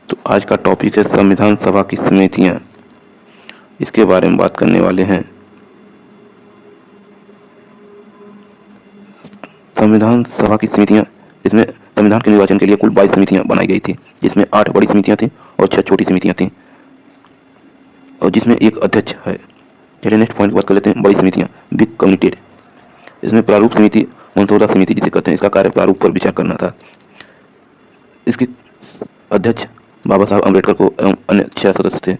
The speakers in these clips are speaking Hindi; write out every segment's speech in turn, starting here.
तो आज का टॉपिक है संविधान सभा की समितियां। इसके बारे में बात करने वाले हैं। संविधान सभा की समितियां, इसमें संविधान के निर्वाचन के लिए कुल 22 समितियां बनाई गई थी, जिसमें 8 बड़ी समितियां थी और 6 छोटी समितियां थी, और जिसमें एक अध्यक्ष है। चलिए नेक्स्ट पॉइंट की बात कर लेते हैं। बड़ी समितियां बिग कम्युनिटेड। इसमें प्रारूप समिति, मंसौदा समिति जिसे कहते हैं, इसका कार्य प्रारूप पर विचार करना था। इसके अध्यक्ष बाबा साहब अम्बेडकर को एवं अन्य 6 सदस्य थे।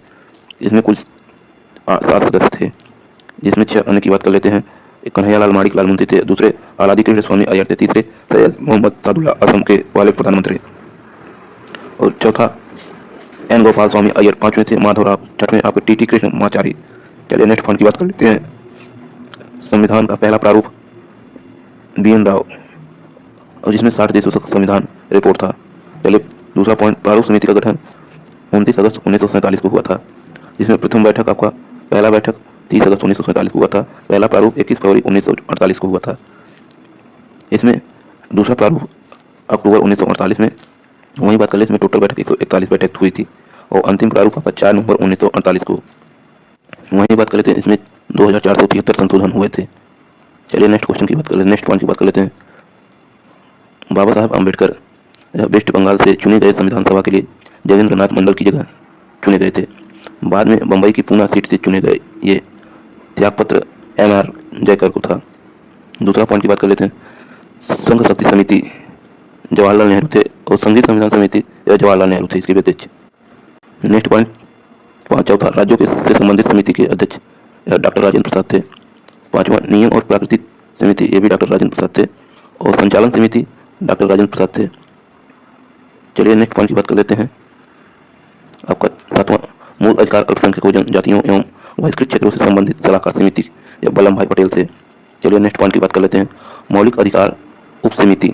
इसमें कुल 7 सदस्य थे, जिसमें 6 अन्य की बात कर लेते हैं। एक कन्हैयालाल माणिकलाल मुंशी थे, दूसरे आलादी कृष्ण स्वामी अय्यर थे, तीसरे सैयद मोहम्मद सादुल्ला असम के पहले प्रधानमंत्री, और चौथा एन गोपाल स्वामी अय्यर, पांचवें थे माधवराव, छठवें आपके टी कृष्णमाचारी। चलिए नेक्स्ट पॉइंट की बात कर लेते हैं। संविधान का पहला प्रारूप BN राव, और जिसमें 60 देशों का संविधान रिपोर्ट था। चलिए दूसरा पॉइंट, प्रारूप समिति का गठन 29 अगस्त 1947 को हुआ था, जिसमें प्रथम बैठक आपका पहला बैठक 30 अगस्त 1947 को हुआ था। पहला प्रारूप 21 फरवरी 1948 को हुआ था। इसमें दूसरा प्रारूप अक्टूबर 1948 में, वही बात कर ले, इसमें टोटल बैठक 141 बैठक हुई थी, और अंतिम प्रारूप आपका 4 नवंबर 1948 को। वही बात कर लेते हैं, इसमें 2473 संशोधन हुए थे। चलिए नेक्स्ट क्वेश्चन की बात कर लेते हैं, नेक्स्ट पॉइंट की बात कर लेते हैं। बाबा साहब अम्बेडकर वेस्ट बंगाल से चुने गए संविधान सभा के लिए जगेंद्र नाथ मंडल की जगह चुने गए थे। बाद में बंबई की पूना सीट से चुने गए ये त्यागपत्र MR जयकर को था। दूसरा पॉइंट की बात कर लेते हैं। संघ शक्ति समिति जवाहरलाल नेहरू थे, और संघीय संविधान समिति जवाहरलाल नेहरू थे इसके अध्यक्ष। नेक्स्ट पॉइंट चौथा, राज्यों के से संबंधित समिति के अध्यक्ष डॉक्टर राजेंद्र प्रसाद थे। पांचवा, नियम और प्राकृतिक समिति, ये भी डॉक्टर राजेंद्र प्रसाद थे, और संचालन समिति डॉक्टर राजेंद्र प्रसाद थे। चलिए नेक्स्ट पॉइंट की बात कर लेते हैं। आपका सातवां, मूल अधिकार अल्पसंख्यकों, जनजातियों एवं बहिष्कृत क्षेत्रों से संबंधित सलाहकार समिति या वल्लभ भाई पटेल थे। चलिए नेक्स्ट पॉइंट की बात कर लेते हैं। मौलिक अधिकार उप समिति,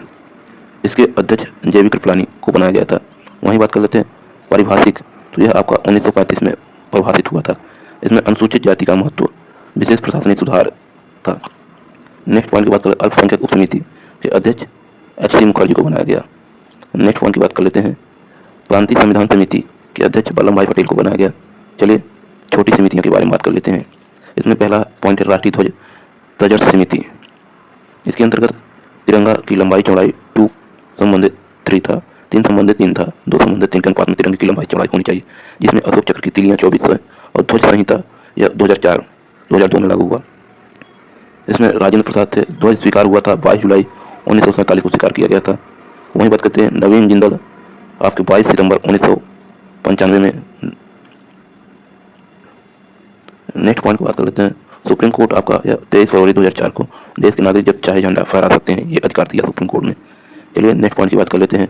इसके अध्यक्ष JB कृपलानी को बनाया गया था। वहीं बात कर लेते हैं पारिभाषिक, तो यह आपका 1935 में परिभाषित हुआ था। इसमें अनुसूचित जाति का महत्व, विशेष प्रशासनिक सुधार था। नेक्स्ट पॉइंट की बात करें, अल्पसंख्यक उप समिति के अध्यक्ष HC मुखर्जी को बनाया गया। नेक्स्ट पॉइंट की बात कर लेते हैं। प्रांतीय संविधान समिति के अध्यक्ष वल्लभ भाई पटेल को बनाया गया। चलिए छोटी समितियों के बारे में बात कर लेते हैं। इसमें पहला पॉइंट है राष्ट्रीय ध्वज तजर्स समिति। इसके अंतर्गत तिरंगा की लंबाई चौड़ाई 2 संबंधित 3 था, 3 संबंधित 3 था, 2 संबंधित 3 के अनुपात में तिरंगे की लंबाई चौड़ाई होनी चाहिए, जिसमें अशोक चक्र की तिलियां 24 है, और ध्वज संहिता यह 2002 में लागू हुआ। इसमें राजेंद्र प्रसाद थे। ध्वज स्वीकार हुआ था 22 जुलाई 1947 को स्वीकार किया गया था। वहीं बात करते हैं नवीन जिंदल, आपके 22 सितंबर 1995 में। नेक्स्ट पॉइंट की बात कर लेते हैं। सुप्रीम कोर्ट आपका 23 फरवरी 2004 को देश के नागरिक जब चाहे झंडा फहरा सकते हैं, ये अधिकार दिया सुप्रीम कोर्ट ने। चलिए नेक्स्ट पॉइंट की बात कर लेते हैं।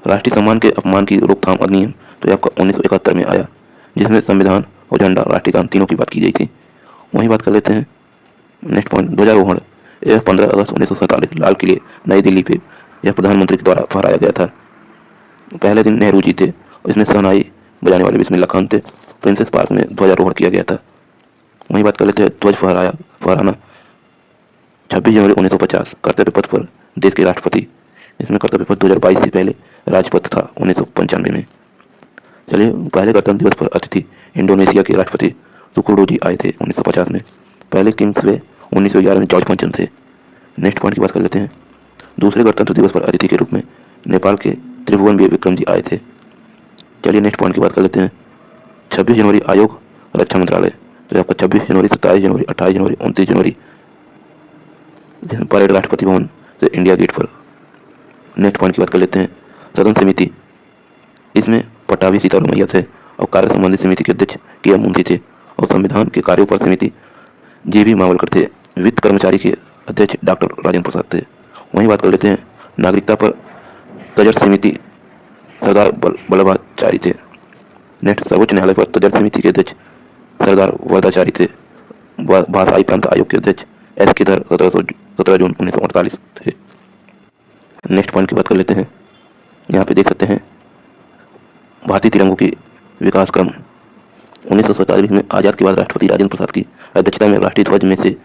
राष्ट्रीय सम्मान के अपमान की रोकथाम अधिनियम, तो ये आपका 1971 में आया, जिसमें संविधान और झंडा, राष्ट्रीय गान तीनों की बात की गई थी। वहीं बात कर लेते हैं नेक्स्ट पॉइंट, ध्वजारोहण, यह 15 अगस्त 1947 लाल किले नई दिल्ली पे यह प्रधानमंत्री के द्वारा फहराया गया था। पहले दिन नेहरू जी थे, और इसमें शहनाई बजाने वाले बिस्मिल्लाह खान थे। प्रिंसेस पार्क में ध्वजारोहण किया गया था। वहीं बात कर लेते हैं ध्वज फहराना 26 जनवरी 1950 कर्तव्य पथ पर देश के राष्ट्रपति। इसमें कर्तव्य पथ 2022 से पहले राजपथ था 1995 में। चलिए पहले गणतंत्र दिवस पर अतिथि इंडोनेशिया के राष्ट्रपति सुकर्णो जी आए थे 1950 में। पहले किंग्स वे 1911 में जॉर्ज पंचम थे। नेक्स्ट पॉइंट की बात कर लेते हैं। दूसरे गणतंत्र दिवस पर अतिथि के रूप में नेपाल के त्रिभुवन विक्रम जी आए थे। चलिए नेक्स्ट पॉइंट की बात कर लेते हैं। 26 जनवरी आयोग रक्षा मंत्रालय, तो आपका 26 जनवरी, 27 जनवरी, 28 जनवरी, 29 जनवरी परेड राष्ट्रपति भवन से इंडिया गेट पर। नेक्स्ट पॉइंट की बात कर लेते हैं। सदन समिति, इसमें पटाभी सीतारमैया थे, और कार्य संबंधित समिति के अध्यक्ष KM मुंशी थे, और संविधान के कार्यों पर समिति JB मावलकर थे। वित्त कर्मचारी के अध्यक्ष डॉक्टर राजेंद्र प्रसाद थे। वहीं बात कर लेते हैं नागरिकता पर तजर्स समिति सरदार वल्लभाचारी थे। नेक्स्ट, सर्वोच्च न्यायालय पर तजर्स समिति के अध्यक्ष सरदार वरदाचारी थे। भाषाई प्रांत आयोग के अध्यक्ष SK धर 17 जून 1948 थे। नेक्स्ट पॉइंट की बात कर लेते हैं। यहाँ पे देख सकते हैं भारतीय तिरंगों की विकास क्रम। 1947 में आज़ाद के बाद राष्ट्रपति राजेंद्र प्रसाद की अध्यक्षता में राष्ट्रीय ध्वज में से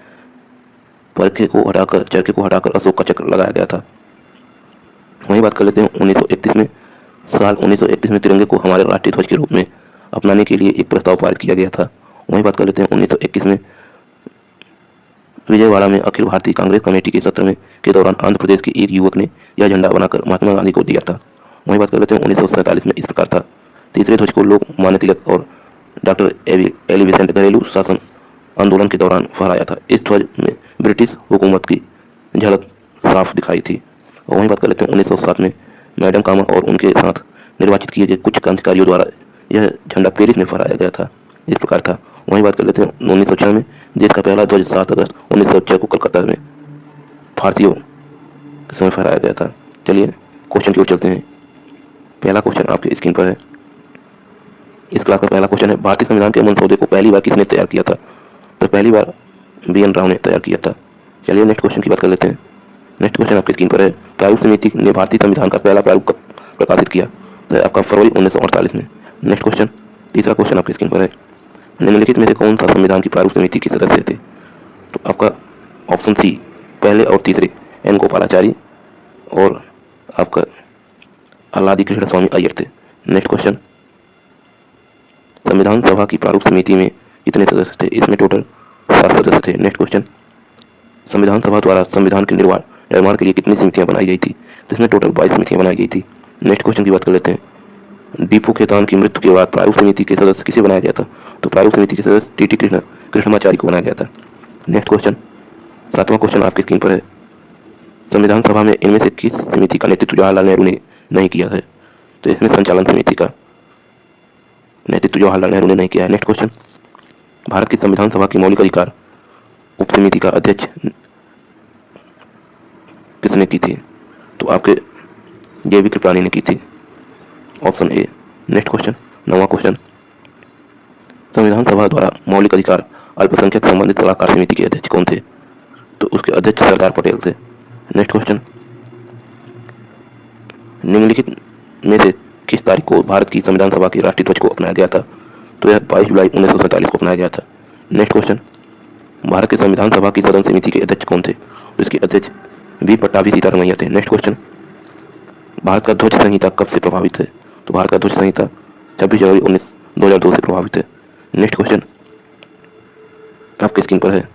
चरखे को हटाकर अशोक का चक्र लगाया गया था। वहीं बात कर लेते हैं 1931 में साल 1931 में तिरंगे को हमारे राष्ट्रीय ध्वज के रूप में अपनाने के लिए एक प्रस्ताव पारित किया गया था। वहीं बात कर लेते हैं 1921 में विजयवाड़ा में अखिल भारतीय कांग्रेस कमेटी के सत्र में के दौरान आंध्र प्रदेश के एक युवक ने यह झंडा बनाकर महात्मा गांधी को दिया था। वहीं बात कर लेते हैं 1947 में इस प्रकार था। तीसरे ध्वज को लोकमान्य तिलक और डॉक्टर एलिवेसेंट घरेलू शासन आंदोलन के दौरान फहराया था। इस ध्वज में ब्रिटिश हुकूमत की झलक साफ दिखाई थी। और वहीं बात कर लेते हैं 1907 में मैडम कामा और उनके साथ निर्वाचित किए गए कुछ क्रांतिकारियों द्वारा यह झंडा पेरिस में फहराया गया था। इस प्रकार था। वहीं बात कर लेते हैं 1906 में देश का पहला ध्वज 7 अगस्त 1906 को कलकत्ता में फारसियों के समय फहराया गया था। चलिए क्वेश्चन की ओर चलते हैं। पहला क्वेश्चन आपके स्क्रीन पर है। इस क्लास का पहला क्वेश्चन है, भारतीय संविधान के मसौदे को पहली बार किसने तैयार किया था? तो पहली बार BN राव ने तैयार किया था। चलिए नेक्स्ट क्वेश्चन की बात कर लेते हैं। नेक्स्ट क्वेश्चन आपकी स्क्रीन पर है, प्रारूप समिति ने भारतीय संविधान का पहला प्रारूप कब प्रकाशित किया? तो आपका फरवरी 1948 में। नेक्स्ट क्वेश्चन, तीसरा क्वेश्चन आपकी स्क्रीन पर है, निम्नलिखित में से कौन सा संविधान की प्रारूप समिति के सदस्य थे? तो आपका ऑप्शन सी पहले और तीसरे N गोपालाचारी और आपका आलादी कृष्ण स्वामी अय्यर थे। नेक्स्ट क्वेश्चन, संविधान सभा की प्रारूप समिति में कितने सदस्य थे? इसमें टोटल 7 सदस्य थे। नेक्स्ट क्वेश्चन, संविधान सभा द्वारा संविधान के निर्माण के लिए कितनी समितियां बनाई गई थी? तो इसमें टोटल 22 समितियां बनाई गई थी। नेक्स्ट क्वेश्चन की बात कर लेते हैं, डीपू खेतान की मृत्यु के बाद प्रारूप समिति के सदस्य किसे बनाया गया था? तो प्रारूप समिति के सदस्य TT कृष्णमाचारी को बनाया गया था। नेक्स्ट क्वेश्चन, 7वां क्वेश्चन आपकी स्क्रीन पर है, संविधान सभा में इनमें से किस समिति का नेतृत्व जवाहरलाल नेहरू ने नहीं किया है? तो इसमें संचालन समिति का नेतृत्व जवाहरलाल नेहरू ने नहीं किया है। नेक्स्ट क्वेश्चन, भारत की संविधान सभा की मौलिक अधिकार उप समिति का अध्यक्ष किसने की थी? तो आपके JB कृपलानी ने की थी। Option A. नेक्स्ट क्वेश्चन, 9वां क्वेश्चन, संविधान सभा द्वारा मौलिक अधिकार अल्पसंख्यक संबंधित सलाहकार समिति के अध्यक्ष कौन थे? तो उसके अध्यक्ष सरदार पटेल थे। नेक्स्ट क्वेश्चन, निम्नलिखित में से किस तारीख को भारत की संविधान सभा के राष्ट्रीय ध्वज को अपनाया गया था? तो यह 22 जुलाई 1947 को अपनाया गया था। नेक्स्ट क्वेश्चन, भारत के संविधान सभा की सदन समिति के अध्यक्ष कौन थे? तो इसके अध्यक्ष V पट्टाभी सीतारमैया थे। नेक्स्ट क्वेश्चन, भारत का ध्वज संहिता कब से प्रभावित है? तो भारत का ध्वज संहिता 26 जनवरी 2002 से प्रभावित है। नेक्स्ट क्वेश्चन आपके स्क्रीन पर है,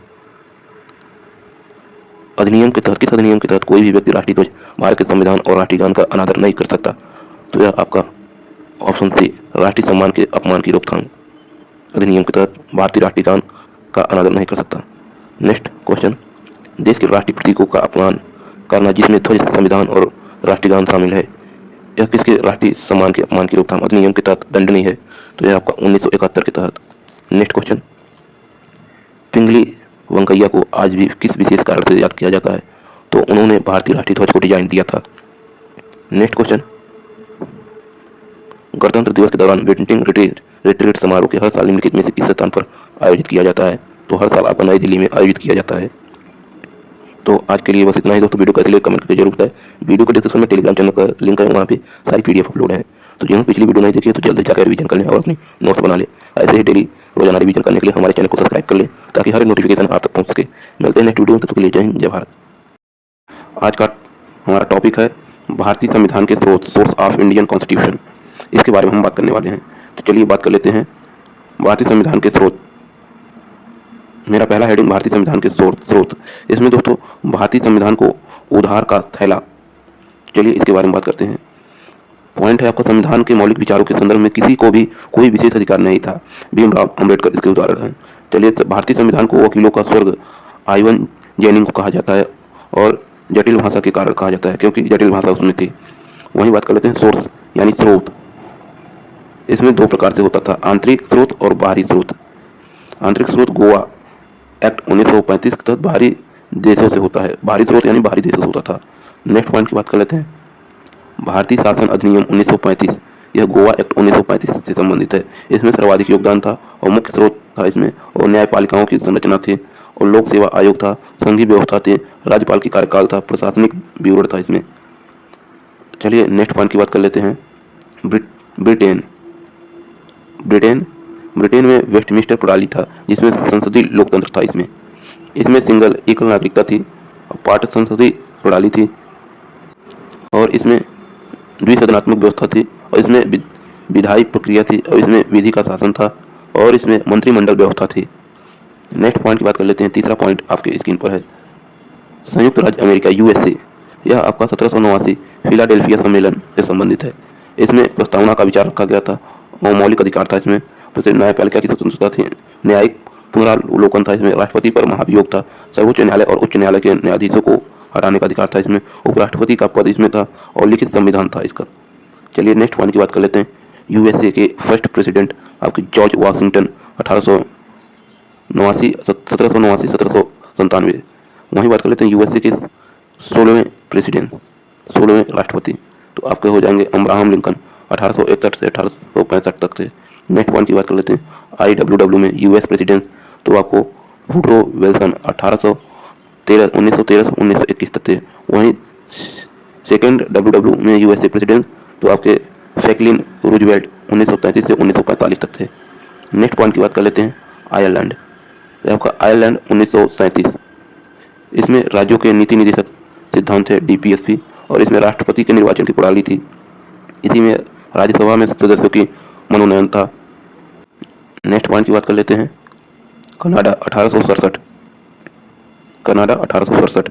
अधिनियम के तहत किस अधिनियम के तहत कोई भी व्यक्ति राष्ट्रीय ध्वज, भारत के संविधान और राष्ट्रीय गान का अनादर नहीं कर सकता? तो यह आपका ऑप्शन सी राष्ट्रीय सम्मान के अपमान की रोकथाम अधिनियम के तहत भारतीय राष्ट्रीय गान का अनादर नहीं कर सकता। नेक्स्ट क्वेश्चन, देश के राष्ट्रीय प्रतीकों का अपमान करना जिसमें ध्वज, संविधान और राष्ट्रीय गान शामिल है, यह किसके राष्ट्रीय सम्मान के अपमान की रोकथाम अधिनियम के तहत दंडनीय है? तो यह आपका 1971 के तहत। नेक्स्ट क्वेश्चन, पिंगली वेंकैया को आज भी किस विशेष कारण से याद किया जाता है? तो उन्होंने भारतीय राष्ट्रीय ध्वज को डिजाइन दिया था। नेक्स्ट क्वेश्चन, गणतंत्र दिवस के दौरान वेटिंग रिट्रीट समारोह के हर साल निम्नलिखित में से किस स्थान पर आयोजित किया जाता है? तो हर साल आपको नई दिल्ली में आयोजित किया जाता है। तो आज के लिए बस इतना ही दोस्तों। वीडियो कैसे लगे कमेंट करके जरूर बताएं। वीडियो को डिस्क्रिप्शन में टेलीग्राम चैनल का लिंक है, वहाँ पे सारी PDF अपलोड है। तो जिन्होंने पिछली वीडियो नहीं देखी है तो जल्दी जाकर रिवीजन कर लें और अपनी नोट्स बना ले। ऐसे ही डेली रोजाना रिवीजन करने के लिए हमारे चैनल को सब्सक्राइब कर लें ताकि हर नोटिफिकेशन आप तक पहुँच सके। मिलते हैं नेक्स्ट वीडियो में, तब तक के लिए जय हिंद, जय भारत। आज का हमारा टॉपिक है भारतीय संविधान के स्रोत, सोर्स ऑफ इंडियन कॉन्स्टिट्यूशन। इसके बारे में हम बात करने वाले हैं। तो चलिए बात कर लेते हैं भारतीय संविधान के स्रोत। मेरा पहला हेडिंग भारतीय संविधान के स्रोत। इसमें दोस्तों भारतीय संविधान को उधार का थैला, चलिए इसके बारे में बात करते हैं। पॉइंट है आपका, संविधान के मौलिक विचारों के संदर्भ में किसी को भी कोई विशेष अधिकार नहीं था। भीमराव अंबेडकर इसके उदाहरण हैं। चलिए, भारतीय संविधान को वकीलों का स्वर्ग आइवन जैनिंग को कहा जाता है और जटिल भाषा के कारण कहा जाता है क्योंकि जटिल भाषा उसमें थी। वहीं बात कर लेते हैं सोर्स यानी स्रोत। इसमें 2 प्रकार से होता था, आंतरिक स्रोत और बाहरी स्रोत। आंतरिक स्रोत गोवा एक्ट 1935 के तहत बाहरी देशों से होता है। बाहरी स्रोत यानी बाहरी देशों से होता था। नेक्स्ट पॉइंट की बात कर लेते हैं, भारतीय शासन अधिनियम 1935, यह गोवा एक्ट 1935 से संबंधित है। इसमें सर्वाधिक योगदान था और मुख्य स्रोत था इसमें, और न्यायपालिकाओं की संरचना थी और लोक सेवा आयोग था, संघीय व्यवस्था थी, राज्यपाल की कार्यकाल था, प्रशासनिक विवरण था इसमें। चलिए नेक्स्ट पॉइंट की बात कर लेते हैं, ब्रिटेन में वेस्टमिंस्टर प्रणाली था जिसमें संसदीय लोकतंत्र था। इसमें सिंगल एकल नागरिकता थी और पार्ट संसदीय प्रणाली थी और इसमें द्विसदनात्मक व्यवस्था थी और इसमें विधायी प्रक्रिया थी और इसमें विधि का शासन था और इसमें मंत्रिमंडल व्यवस्था थी। नेक्स्ट पॉइंट की बात कर लेते हैं। तीसरा पॉइंट आपके स्क्रीन पर है, संयुक्त राज्य अमेरिका यूएसए। यह आपका 1789 फिलाडेल्फिया सम्मेलन से संबंधित है। इसमें प्रस्तावना का विचार रखा गया था और मौलिक अधिकार था इसमें, जैसे न्यायपालिका की स्वतंत्रता थी, न्यायिक पुनरावलोकन था इसमें, राष्ट्रपति पर महाभियोग था, सर्वोच्च न्यायालय और उच्च न्यायालय के न्यायाधीशों को हटाने का अधिकार था इसमें, उपराष्ट्रपति का पद इसमें था और लिखित संविधान था इसका। चलिए नेक्स्ट पॉइंट की बात कर लेते हैं। यूएसए के फर्स्ट प्रेसिडेंट आपके जॉर्ज वाशिंगटन 1797 वहीं बात कर लेते हैं यूएसए के 16वें प्रेसिडेंट, 16वें राष्ट्रपति, तो आपके हो जाएंगे अब्राहम लिंकन 1861 से 1865 तक थे। नेक्स्ट पॉइंट की बात कर लेते हैं। IWW में यूएस प्रेसिडेंट, तो आपको वुडरो विल्सन 1913 से 1921 तक थे। वहीं सेकेंड WW में यूएसए प्रेसिडेंट, तो आपके फ्रैंकलिन रूजवेल्ट 1933 से 1945 तक थे। नेक्स्ट पॉइंट की बात कर लेते हैं। आयरलैंड, आपका आयरलैंड 1937, इसमें राज्यों के नीति निदेशक सिद्धांत है DPSP और इसमें राष्ट्रपति के निर्वाचन की प्रणाली थी। इसी में राज्यसभा में सदस्यों की मनोनयन था। नेक्स्ट पॉइंट की बात कर लेते हैं। कनाडा 1867, कनाडा 1867,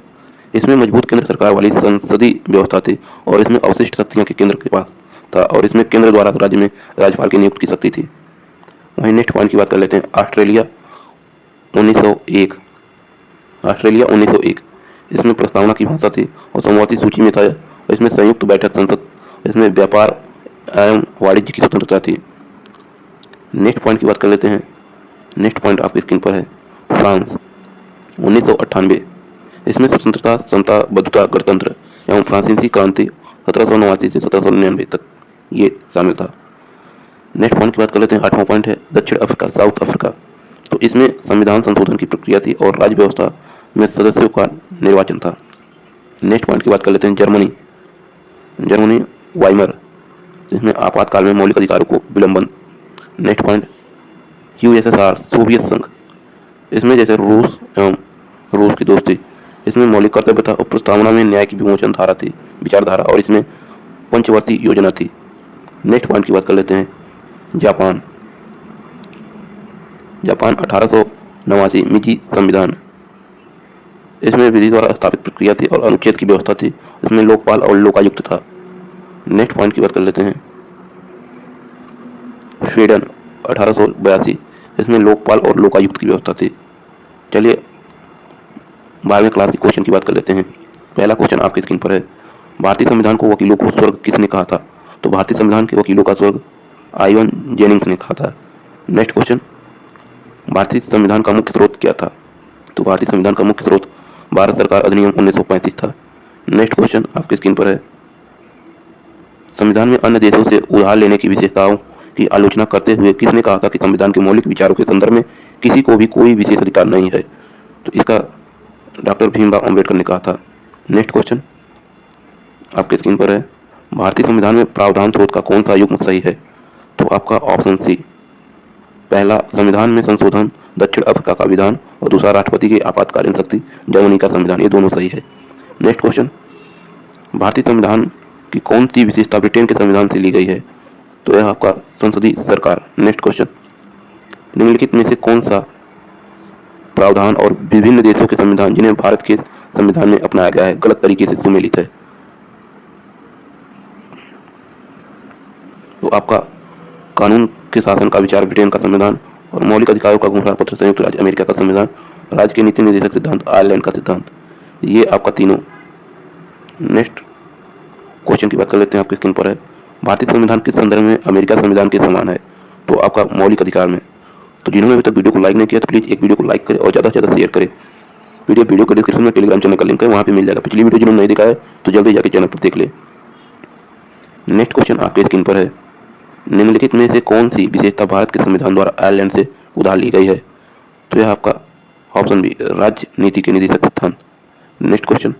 इसमें मजबूत केंद्र सरकार वाली संसदीय व्यवस्था थी और इसमें अवशिष्ट शक्तियां के केंद्र के पास था और इसमें केंद्र द्वारा राज्य में राज्यपाल की नियुक्ति की शक्ति थी। वहीं नेक्स्ट पॉइंट की बात कर लेते हैं। ऑस्ट्रेलिया 1901, ऑस्ट्रेलिया 1901, इसमें प्रस्तावना की भाषा थी और समवर्ती सूची में था और इसमें संयुक्त बैठक संसद, इसमें व्यापार एवं वाणिज्य की स्वतंत्रता थी। नेक्स्ट पॉइंट की बात कर लेते हैं। नेक्स्ट पॉइंट आपकी स्क्रीन पर है। फ्रांस 1998, इसमें स्वतंत्रता, समता, बद्धता, गणतंत्र एवं फ्रांसीसी क्रांति 1789 से 1799 तक ये शामिल था। नेक्स्ट पॉइंट की बात कर लेते हैं। 8वां पॉइंट है दक्षिण अफ्रीका, साउथ अफ्रीका, तो इसमें संविधान संशोधन की प्रक्रिया थी और राज्य व्यवस्था में सदस्यों का निर्वाचन था। नेक्स्ट पॉइंट की बात कर लेते हैं। जर्मनी, जर्मनी वाइमर, इसमें आपातकाल में मौलिक अधिकारों को विलंबन। नेक्स्ट पॉइंट USSR, सोवियत संघ, इसमें जैसे रूस एवं रूस की दोस्ती, इसमें मौलिक कर्तव्य था और प्रस्तावना में न्याय की विमोचन धारा थी, विचारधारा, और इसमें पंचवर्षीय योजना थी। नेक्स्ट पॉइंट की बात कर लेते हैं। जापान, जापान 1889 मिजी संविधान, इसमें विधि द्वारा स्थापित प्रक्रिया थी और अनुच्छेद की व्यवस्था थी, इसमें लोकपाल और लोकायुक्त था। नेक्स्ट पॉइंट की बात कर लेते हैं। स्वीडन 1882, इसमें लोकपाल और लोकायुक्त की व्यवस्था थी। चलिए 12वें क्लास के क्वेश्चन की बात कर लेते हैं। पहला क्वेश्चन आपकी स्क्रीन पर है। भारतीय संविधान को वकीलों को स्वर्ग किसने कहा था? तो भारतीय संविधान के वकीलों का स्वर्ग आइवन जेनिंग्स ने कहा था। नेक्स्ट क्वेश्चन, भारतीय संविधान का मुख्य स्रोत क्या था? तो भारतीय संविधान का मुख्य स्रोत भारत सरकार अधिनियम 1935 था। नेक्स्ट क्वेश्चन आपकी स्क्रीन पर है। संविधान में अन्य देशों से उधार लेने की विशेषताओं की आलोचना करते हुए किसने कहा था कि संविधान के मौलिक विचारों के संदर्भ में किसी को भी कोई विशेष अधिकार नहीं है? तो इसका डॉक्टर भीमराव अंबेडकर ने कहा था। नेक्स्ट क्वेश्चन आपके स्क्रीन पर है। भारतीय संविधान में प्रावधान स्रोत का कौन सा युग्म सही है? तो आपका ऑप्शन सी, पहला संविधान में संशोधन, दक्षिण अफ्रीका का विधान, और दूसरा राष्ट्रपति की आपातकालीन शक्ति, जर्मनी का संविधान, ये दोनों सही है। नेक्स्ट क्वेश्चन, भारतीय संविधान की कौन सी विशेषता ब्रिटेन के संविधान से ली गई है? तो यह आपका संसदीय सरकार। नेक्स्ट क्वेश्चन, निम्नलिखित में से कौन सा प्रावधान और विभिन्न देशों के संविधान जिन्हें भारत के संविधान में अपनाया गया है गलत तरीके से सुमेलित है? तो आपका कानून के शासन का विचार ब्रिटेन का संविधान, और मौलिक अधिकारों का घोषणा पत्र संयुक्त राज्य अमेरिका का संविधान, राज्य के नीति निर्देशक सिद्धांत आयरलैंड का सिद्धांत, ये आपका तीनों। नेक्स्ट क्वेश्चन की बात कर लेते हैं, आपकी स्क्रीन पर है। भारतीय संविधान किस संदर्भ में अमेरिका संविधान के समान है? तो आपका मौलिक अधिकार में। तो जिन्होंने अभी तक वीडियो को लाइक नहीं किया तो प्लीज़ एक वीडियो को लाइक करें और ज़्यादा से ज़्यादा शेयर करें। वीडियो के डिस्क्रिप्शन में टेलीग्राम चैनल का लिंक है, वहाँ पे मिल जाएगा। पिछली वीडियो जिन्होंने नहीं देखा है तो जल्दी जाकर चैनल पर देख ले। नेक्स्ट क्वेश्चन आपके स्क्रीन पर है। निम्नलिखित में से कौन सी विशेषता भारत के संविधान द्वारा आयरलैंड से उधार ली गई है? तो यह आपका ऑप्शन बी, राज्य नीति के निदेशक सिद्धांत। नेक्स्ट क्वेश्चन,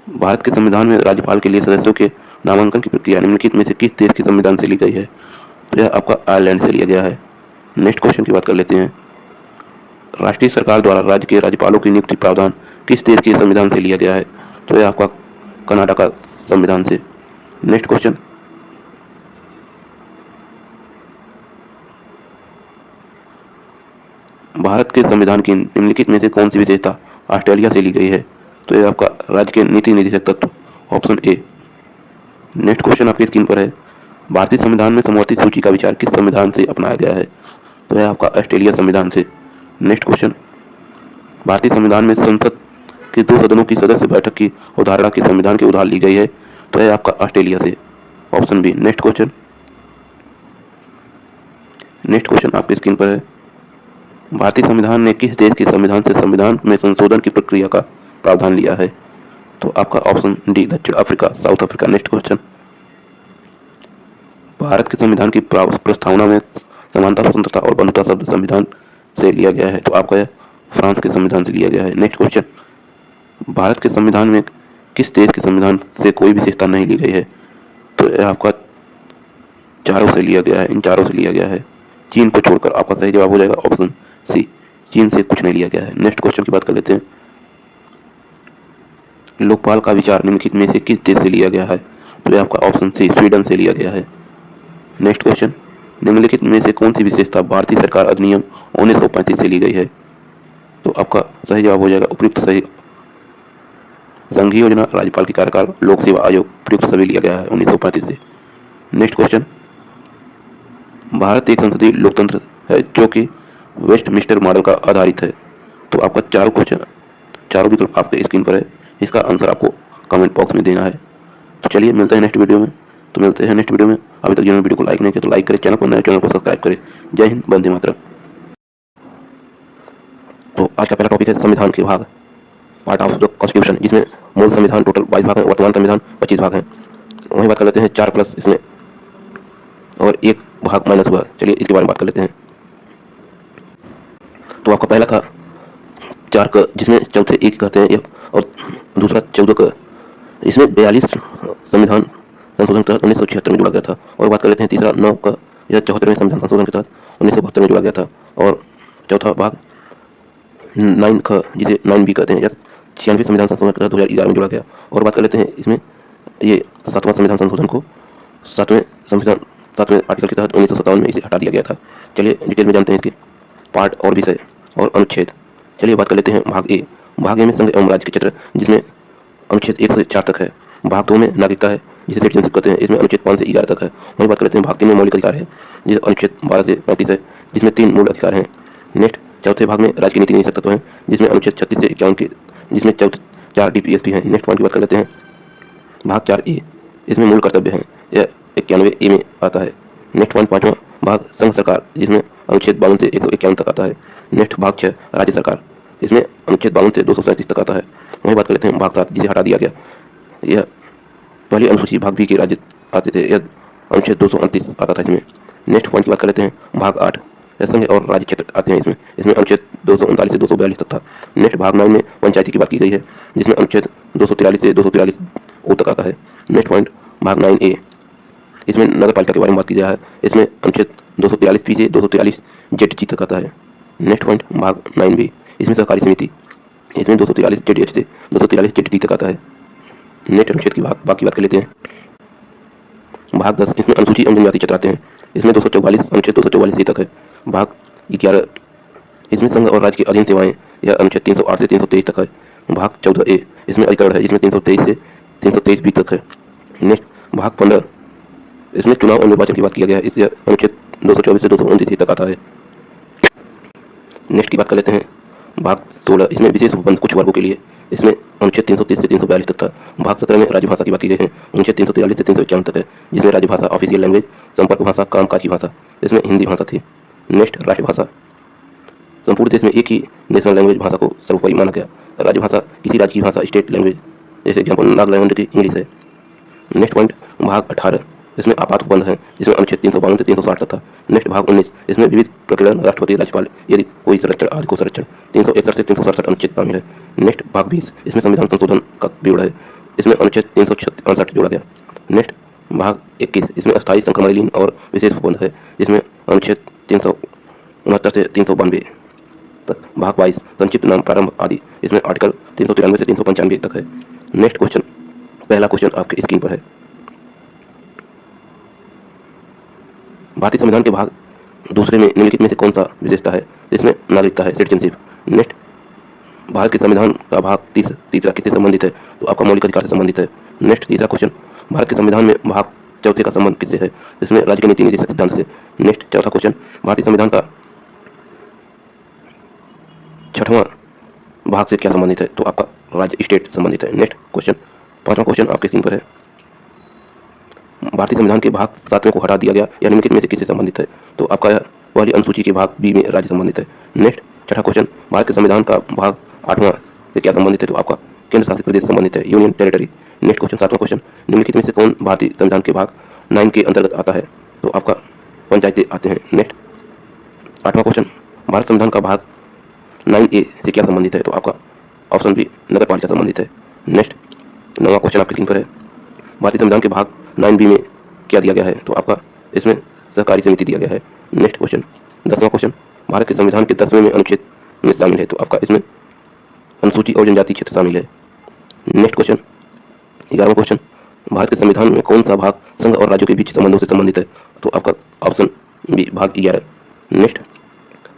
भारत के संविधान में राज्यपाल के लिए सदस्यों के नामांकन की प्रक्रिया निम्नलिखित में से किस देश के संविधान से ली गई है? तो यह आपका आयरलैंड से लिया गया है। नेक्स्ट क्वेश्चन की बात कर लेते हैं। राष्ट्रीय सरकार द्वारा राज्य के राज्यपालों की नियुक्ति प्रावधान किस देश के संविधान से लिया गया है? तो यह आपका कनाडा का संविधान से। नेक्स्ट क्वेश्चन, भारत के संविधान की निम्नलिखित में से कौन सी विशेषता ऑस्ट्रेलिया से ली गई है? तो ये आपका राज्य के नीति निर्देशक तत्व, ऑप्शन ए। नेक्स्ट क्वेश्चन आपकी स्क्रीन पर है, भारतीय संविधान में समवर्ती सूची का विचार किस संविधान से अपनाया गया है? तो यह आपका ऑस्ट्रेलिया संविधान से। नेक्स्ट क्वेश्चन, भारतीय संविधान में संसद के 2 सदनों की सदस्य बैठक की अवधारणा किस संविधान के उधार ली गई है? तो यह आपका ऑस्ट्रेलिया से, ऑप्शन बी। नेक्स्ट क्वेश्चन आपकी स्क्रीन पर है, भारतीय संविधान ने किस देश के संविधान से संविधान में संशोधन की प्रक्रिया का प्रावधान लिया है? तो आपका ऑप्शन डी, दक्षिण Africa, south Africa. Next question, Bharat के संविधान की प्रस्तावना में समानता, स्वतंत्रता और बंधुता शब्द संविधान से लिया गया है? तो आपका यह फ्रांस के संविधान से लिया गया है। नेक्स्ट क्वेश्चन, भारत के संविधान में किस देश के संविधान से कोई विशेषता नहीं ली गई है? तो यह आपका चारों से लिया गया है, इन चारों से लिया गया है, चीन को छोड़कर। आपका सही जवाब हो जाएगा ऑप्शन सी, चीन से कुछ नहीं लिया गया है। नेक्स्ट क्वेश्चन की बात कर लेते हैं, लोकपाल का विचार निम्नलिखित में से किस देश से लिया गया है? तो यह आपका ऑप्शन सी, स्वीडन से लिया गया है। नेक्स्ट क्वेश्चन, निम्नलिखित में से कौन सी विशेषता भारतीय सरकार अधिनियम 1935 से ली गई है? तो आपका सही जवाब हो जाएगा उपयुक्त सही, संघीय योजना, राज्यपाल की कार्यकाल, लोक सेवा आयोग, उपयुक्त सभी लिया गया है 1935 से। नेक्स्ट क्वेश्चन, भारत एक संसदीय लोकतंत्र है जो कि वेस्टमिंस्टर मॉडल का आधारित है। तो आपका चारों विकल्प आपके स्क्रीन पर है, इसका आंसर आपको कमेंट बॉक्स में देना है। तो चलिए मिलते हैं नेक्स्ट वीडियो में। अभी तक जिन्होंने वीडियो को लाइक नहीं किया तो लाइक करें, चैनल पर नए चैनल को सब्सक्राइब करें। जय हिंद, वंदे मातरम। तो आज का पहला टॉपिक है संविधान के भाग, पार्ट ऑफ द कॉन्स्टिट्यूशन, जिसमें मूल संविधान टोटल 22 भाग हैं, वर्तमान संविधान 25 भाग हैं। वहीं बात कर लेते हैं 4 प्लस इसमें और 1 भाग माइनस हुआ। चलिए इसके बारे में बात कर लेते हैं। तो आपका पहला था 4 क, जिसमें चौथे 1 कहते हैं, और दूसरा 14 क। इसमें 42 संविधान संशोधन के तहत 1976 में जोड़ा गया था। और बात कर लेते हैं तीसरा 9 का, यह 74वें संविधान संशोधन के तहत 1972 में जोड़ा गया था। और चौथा भाग 9 ख, जिसे 9B कहते हैं, यह 96वें संविधान संशोधन के तहत 2011 में जोड़ा गया। और बात कर लेते हैं इसमें ये 7वां संविधान संशोधन को 7वें आर्टिकल के तहत 1957 में इसे हटा दिया गया था। चलिए डिटेल में जानते हैं इसके पार्ट और विषय और अनुच्छेद। चलिए बात कर लेते हैं भाग ए। भाग ए में संघ एवं राज्य के क्षेत्र, जिसमें अनुच्छेद 1 से 4 तक है। भाग 2 में नागरिकता है, जिसे सिटीजनशिप कहते हैं, इसमें अनुच्छेद 5 से 11 तक है। वहीं बात कर लेते हैं भाग 3 में मौलिक अधिकार है, जिसे अनुच्छेद 12 से 35 है, जिसमें 3 मूल अधिकार हैं। नेक्स्ट चौथे भाग में राज्य की नीति निदेशक तत्व है, जिसमें अनुच्छेद 36 से 51 के, जिसमें 4 DPS भी हैं। नेक्स्ट पॉइंट की बात कर लेते हैं भाग 4A, इसमें मूल कर्तव्य हैं, यह 91A में आता है। नेक्स्ट पॉइंट 5वां भाग संघ सरकार, जिसमें अनुच्छेद 52 से 151 तक आता है। नेक्स्ट भाग 6 राज्य सरकार, इसमें अनुच्छेद 52 से 237 तक आता है। वहीं बात कर लेते हैं भाग 7, जिसे हटा दिया गया, यह पहली अनुसूची भाग बी के राज्य आते थे, यह अनुच्छेद 229 आता था इसमें। नेक्स्ट पॉइंट की बात कर लेते हैं भाग 8, यह संघ और राज्य क्षेत्र आते हैं इसमें अनुच्छेद 239 से 242 तक था। नेक्स्ट भाग 9 में पंचायती की बात की गई है, जिसमें अनुच्छेद 243 से 243 तक आता है। नेक्स्ट पॉइंट भाग 9A, इसमें नगर पालिका के बारे में बात की जाए है, इसमें अनुच्छेद 243 से 243 ZG तक आता है। नेक्स्ट पॉइंट भाग 9B, इसमें सहकारी समिति, इसमें 243 ZH से 243 ZD तक आता है। नेक्स्ट अनुच्छेद की बाकी बात कर लेते हैं भाग 10, इसमें अनुसूची एवं जनजाति क्षेत्र आते हैं, इसमें 244 अनुच्छेद 244 तक है। भाग 11, इसमें संघ और राज्य की अधीन सेवाएं, यह अनुच्छेद 308 से 323 तक है। भाग 14A, इसमें अधिकरण है, जिसमें 323 से 323B तक है। नेक्स्ट भाग 15, इसमें चुनाव और निर्वाचन की बात किया गया है, इससे अनुच्छेद 224 से 229 तक आता है। नेक्स्ट की बात कर लेते हैं भाग 16, इसमें विशेष उपबंध कुछ वर्गों के लिए, इसमें अनुच्छेद 330 से 342 तक था। भाग 17 में राज्य भाषा की बात की गई है, अनुच्छेद 343 से 351 तक है, जिसमें राज्य भाषा, ऑफिशियल लैंग्वेज, संपर्क भाषा, कामकाज की भाषा, इसमें हिंदी भाषा थी। नेक्स्ट राष्ट्रभाषा, संपूर्ण देश में एक ही नेशनल लैंग्वेज भाषा को सर्वोपरि माना गया। राज्य भाषा किसी राज्य की भाषा, स्टेट लैंग्वेज, जैसे एग्जाम्पल नागालैंड की इंग्लिश है। नेक्स्ट पॉइंट भाग 18, इसमें आपात उपबंध है, जिसमें अनुच्छेद 352 से 360 तक था। नेक्स्ट भाग 19, इसमें विविध प्रकरण, राष्ट्रपति, राज्यपाल यदि कोई संरक्षण आदि को संरक्षण, 361 से 367 अनुच्छेद शामिल है। नेक्स्ट भाग 20, इसमें संविधान संशोधन का विवरण है, इसमें अनुच्छेद 368 जोड़ा गया। नेक्स्ट भाग 21, इसमें अस्थायी संक्रमण लीन और विशेष उपबंध है, जिसमें अनुच्छेद 369 से 392 तक। भाग 22, संक्षिप्त नाम, प्रारंभ आदि, इसमें आर्टिकल 393 से 395 तक है। नेक्स्ट क्वेश्चन, पहला क्वेश्चन आपके स्क्रीन पर है, भारतीय संविधान के भाग दूसरे में निम्नलिखित में से कौन सा विशेषता है? इसमें नागरिकता है, सिटीजनशिप। नेक्स्ट, भारत के संविधान का भाग तीसरा किससे संबंधित है? तो आपका मौलिक अधिकार से संबंधित है। नेक्स्ट, तीसरा क्वेश्चन, भारत के संविधान में भाग चौथे का संबंध किससे है? इसमें राज्य के नीति निधि सिद्धांत से। नेक्स्ट, चौथा क्वेश्चन, भारतीय संविधान का छठवां भाग से क्या संबंधित है? तो आपका राज्य स्टेट संबंधित है। नेक्स्ट क्वेश्चन, पांचवा क्वेश्चन आपके स्क्रीन पर है, भारतीय संविधान के भाग 7वें को हटा दिया गया, यह निम्नलिखित में से किससे संबंधित है? तो आपका वाली अनुसूची के भाग बी में राज्य संबंधित है। नेक्स्ट, छठा क्वेश्चन, भारत के संविधान का भाग 8वां से क्या संबंधित है? तो आपका केंद्र शासित प्रदेश संबंधित है, यूनियन टेरिटरी। नेक्स्ट क्वेश्चन, सातवां क्वेश्चन, निम्नलिखित में से कौन भारतीय संविधान के भाग 9 के अंतर्गत आता है? तो आपका पंचायतें आते हैं। नेक्स्ट, आठवां क्वेश्चन, भारत संविधान का भाग 9A से क्या संबंधित है? तो आपका ऑप्शन बी नगर पालिका संबंधित है। नेक्स्ट, नौवां क्वेश्चन आपकी स्क्रीन पर है, भारतीय संविधान के भाग 9B में क्या दिया गया है? तो आपका इसमें सहकारी समिति दिया गया है। नेक्स्ट क्वेश्चन, 10वां क्वेश्चन, भारत के संविधान के 10वें में अनुच्छेद में शामिल है? तो आपका इसमें अनुसूची और जनजाति क्षेत्र शामिल है। नेक्स्ट क्वेश्चन, 11वां क्वेश्चन, भारत के संविधान में कौन सा भाग संघ और राज्यों के बीच संबंधों से संबंधित है? तो आपका ऑप्शन बी भाग 11। नेक्स्ट,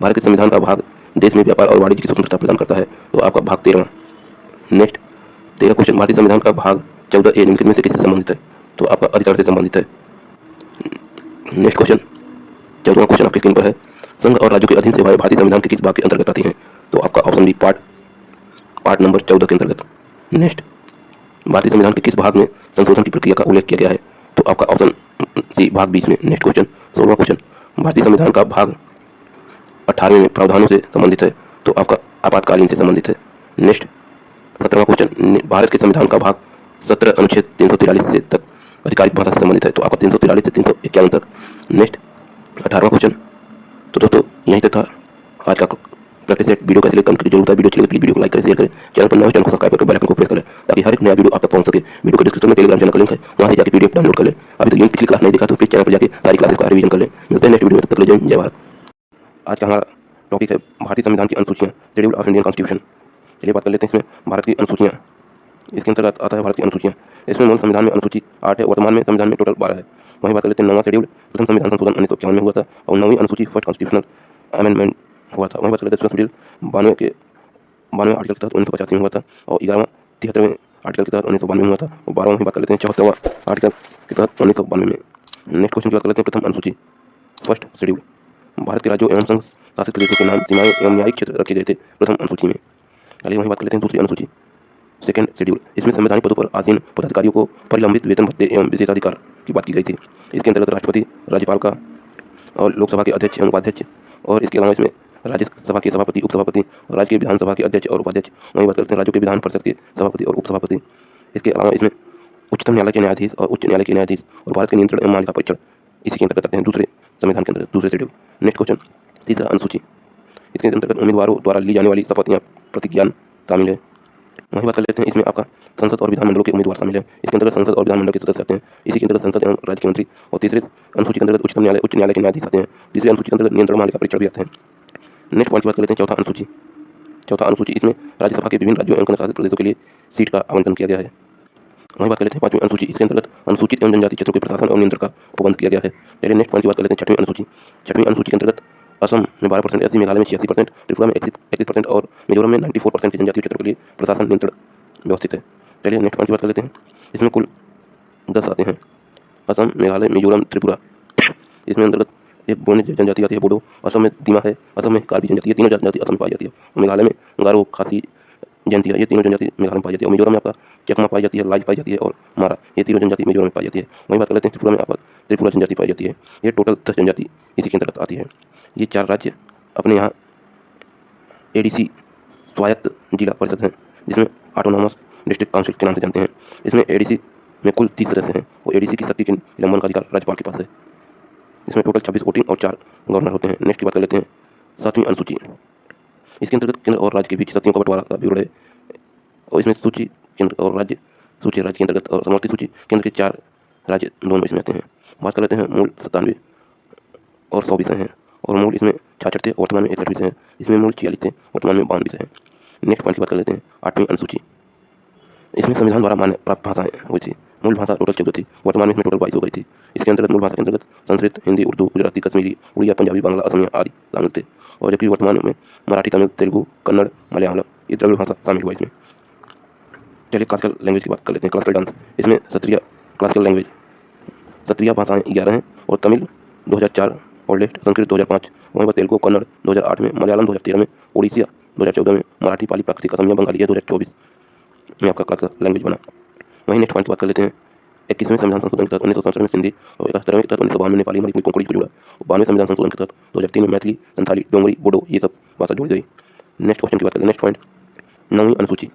भारत के संविधान का भाग देश में व्यापार और वाणिज्य की स्वतंत्रता प्रदान करता है? तो आपका भाग 13। नेक्स्ट, 13 क्वेश्चन, भारतीय संविधान का भाग 14A निम्नलिखित में से किससे संबंधित है? तो आपका अधिकार से संबंधित है। नेक्स्ट क्वेश्चन, 14वां क्वेश्चन आपकी स्क्रीन पर है, संघ और राज्यों के अधीन सेवाएं भारतीय संविधान के किस भाग के अंतर्गत आती हैं? तो आपका ऑप्शन बी पार्ट नंबर 14 के अंतर्गत। नेक्स्ट, भारतीय संविधान के किस भाग में संशोधन की प्रक्रिया का उल्लेख किया गया है? तो आपका ऑप्शन सी भाग 20 में। नेक्स्ट क्वेश्चन, 16वां क्वेश्चन, भारतीय संविधान का भाग 18वें में प्रावधानों से संबंधित है? तो आपका आपातकालीन से संबंधित है। नेक्स्ट, 17वां क्वेश्चन, भारत के संविधान का भाग 17 अनुच्छेद 343 से तक आधिकारिक भाषा से संबंधित है? तो आपका 343 से 351 तक। नेक्स्ट, 18वां क्वेश्चन, तो दोस्तों यहीं तक था आज का प्रैक्टिस सेट। वीडियो का सिलेक्ट करने की जरूरत है, वीडियो अच्छी लगे प्लीज वीडियो को लाइक करें, शेयर करें, चैनल पर नए हो चैनल को सब्सक्राइब करके बेल आइकन को प्रेस करें ताकि हर एक नया वीडियो आप तक पहुंच सके। वीडियो के डिस्क्रिप्शन में टेलीग्राम चैनल का लिंक है, वहां से जाकर पीडीएफ डाउनलोड कर लें। अभी तक लिंक पिछली क्लास नहीं देखा तो प्लीज चैनल पर जाकर सारी क्लासेस का रिवीजन कर लें। मिलते हैं नेक्स्ट वीडियो में, तब तक के लिए जय भारत। आज का हमारा टॉपिक है भारतीय संविधान की अनुसूचियाँ, शेड्यूल ऑफ इंडियन कॉन्स्टिट्यूशन। चलिए बात कर लेते हैं इसमें भारत की अनुसूचियाँ। इसके अंतर्गत आता है भारत की अनुसूचियाँ। इसमें मूल संविधान में अनुसूची 8 है, वर्तमान में संविधान में टोटल 12 है। वहीं बात कर लेते हैं 9वां शेड्यूल, प्रथम संविधान संशोधन 1951 में हुआ था और 9वीं अनुसूची फर्स्ट कॉन्स्टिट्यूशनल अमेंडमेंट हुआ था। वहीं बात कर लेते हैं शेड्यूल 92 आर्टिकल के तहत 1985 में हुआ था और 11वां 73वें आर्टिकल के तहत 1992 में हुआ था और 12वां बात कर लेते हैं 74वां आर्टिकल के तहत 1992 में। नेक्स्ट क्वेश्चन की बात कर लेते हैं प्रथम अनुसूची फर्स्ट शेड्यूल, भारत के राज्यों एवं संघ शासित प्रदेशों के नाम, सीमाएं एवं न्यायिक क्षेत्र रखे गए थे प्रथम अनुसूची में। चलिए वहीं बात कर लेते हैं दूसरी अनुसूची सेकेंड शेड्यूल, इसमें संवैधानिक पदों पर आसीन पदाधिकारियों को परिलंबित वेतन भत्ते एवं विशेषाधिकार की बात की गई थी। इसके अंतर्गत राष्ट्रपति, राज्यपाल का और लोकसभा के अध्यक्ष एवं उपाध्यक्ष और इसके अलावा इसमें राज्यसभा के सभापति, उपसभापति और राज्य के विधानसभा के अध्यक्ष और उपाध्यक्ष। वहीं बात करते हैं राज्यों के विधान परिषद के सभापति और उपसभापति। इसके अलावा इसमें उच्चतम न्यायालय के न्यायाधीश और उच्च न्यायालय के न्यायाधीश और भारत के नियंत्रण एवं मालिका परीक्षण इसी के अंतर्गत आते हैं दूसरे संविधान के अंतर्गत दूसरे शेड्यूल। नेक्स्ट क्वेश्चन, तीसरा अनुसूची, इसके अंतर्गत उम्मीदवारों द्वारा ली जाने वाली शपथ या प्रतिज्ञान शामिल है। वहीं बात कर लेते हैं इसमें आपका संसद और विधानमंडलों के उम्मीदवार शामिल है। इसके अंतर्गत संसद और विधानमंडल के सदस्य आते हैं। इसी के अंतर्गत संसद एवं राज्य के मंत्री। और तीसरे अनुसूची के अंतर्गत उच्च न्यायालय के न्यायाधीश आते हैं। तीसरे अनुसूची के अंतर्गत नियंत्रण मालिका परीक्षण भी आते हैं। नेक्स्ट पॉइंट की बात कर लेते हैं चौथा अनुसूची, इसमें राज्यसभा के विभिन्न राज्यों एवं केंद्र शासित प्रदेशों के लिए सीट का आवंटन किया गया है। वहीं बात कर लेते हैं पांचवीं अनुसूची, इसके अंतर्गत अनुसूचित एवं जनजाति क्षेत्रों के प्रशासन और नियंत्रण का प्रबंध किया गया है। चलिए नेक्स्ट पॉइंट की बात कर लेते हैं छठवीं अनुसूची। छठवीं अनुसूची के अंतर्गत असम में 12%, एससी मेघालय में 86%, त्रिपुरा में 31% और मिजोरम में 94% के जनजातीय क्षेत्रों के लिए प्रशासन नियंत्रण व्यवस्थित है। चलिए नेक्स्ट पॉइंट की बात कर लेते हैं, इसमें कुल 10 आते हैं, असम, मेघालय, मिजोरम, त्रिपुरा। इसमें अंतर्गत एक बोने जनजाति आती है बोडो, असम में दीमा है, असम में कार्बी जनजाति, ये तीनों जनजाति असम में पाई जाती है। मेघालय में गारो, खासी जनजाति है, ये तीनों जनजाति मेघालय में पाई जाती है। और मिजोरम में आपका चकमा पाई जाती है, लाइज पाई जाती है और मारा, ये तीनों जनजाति मिजोरम में पाई जाती है। वहीं बात कर लेते हैं त्रिपुरा में आपका त्रिपुरा जनजाति पाई जाती है। ये टोटल 10 जनजाति इसी के अंतर्गत आती है। ये 4 राज्य अपने यहाँ एडीसी स्वायत्त जिला परिषद हैं, जिसमें ऑटोनॉमस डिस्ट्रिक्ट काउंसिल के नाम से जानते हैं। इसमें एडीसी में कुल 30 सदस्य हैं और एडीसी की शक्ति के निलंबन का अधिकार राज्यपाल के पास है। इसमें टोटल 26 वोटिंग और 4 गवर्नर होते हैं। नेक्स्ट की बात कर लेते हैं सातवीं अनुसूची, इसके अंतर्गत केंद्र और राज्य के बीच शक्तियों का बंटवारा का विवरण है। और इसमें सूची केंद्र और राज्य, सूची राज्य के अंतर्गत और समवर्ती सूची केंद्र के 4 राज्य दोनों इसमें आते हैं। बात कर लेते हैं मूल 97 और 100 विषय हैं और मूल इसमें 66 थे, वर्तमान में 61 विषय हैं। इसमें मूल 46 थे, वर्तमान में 52 विषय हैं। नेक्स्ट पॉइंट की बात कर लेते हैं आठवीं अनुसूची, इसमें संविधान द्वारा मान्य प्राप्त भाषाएं हुई थी। मूल भाषा टोटल 14 थी, वर्तमान में इसमें टोटल 22 हो गई थी। इसके अंतर्गत मूल भाषा के अंतर्गत संस्कृत, हिंदी, उर्दू, गुजराती, कश्मीरी, उड़िया, पंजाबी, बांग्ला, असमिया आदि शामिल थे। और जबकि वर्तमान में मराठी, तमिल, तेलुगु, कन्नड़, मलयालम ये द्रविड़ भाषा शामिल हुआ इसमें। चलिए क्लासिकल लैंग्वेज की बात कर लेते हैं। क्लासिकल डांस, इसमें क्षत्रिय क्लासिकल लैंग्वेज क्षत्रिय भाषाएं 11 हैं और तमिल 2004 और लेस्ट, संस्कृत 2005, वहीं पर तेलुगु, कन्नड़ 2008 में, मलयालम 2013 में, उड़ीसिया 2014 में, मराठी, पाली, प्राकृतिक, असमिया, बंगाली 2024 में आपका क्लासिकल लैंग्वेज बना। वहीं नेक्स्ट पॉइंट की बात कर लेते हैं। 21वें संविधान संशोधन के तहत 1967 में सिंधी और 71वें के तहत 1952 में नेपाली, मणिपुरी, कोंकणी को जोड़ा। 92वें संविधान संशोधन के तहत 2003 में मैथिली, संथाली, डोंगरी, बोडो ये सब भाषा जोड़ी गई। नेक्स्ट क्वेश्चन की बात करें। नेक्स्ट पॉइंट 9वीं अनुसूची,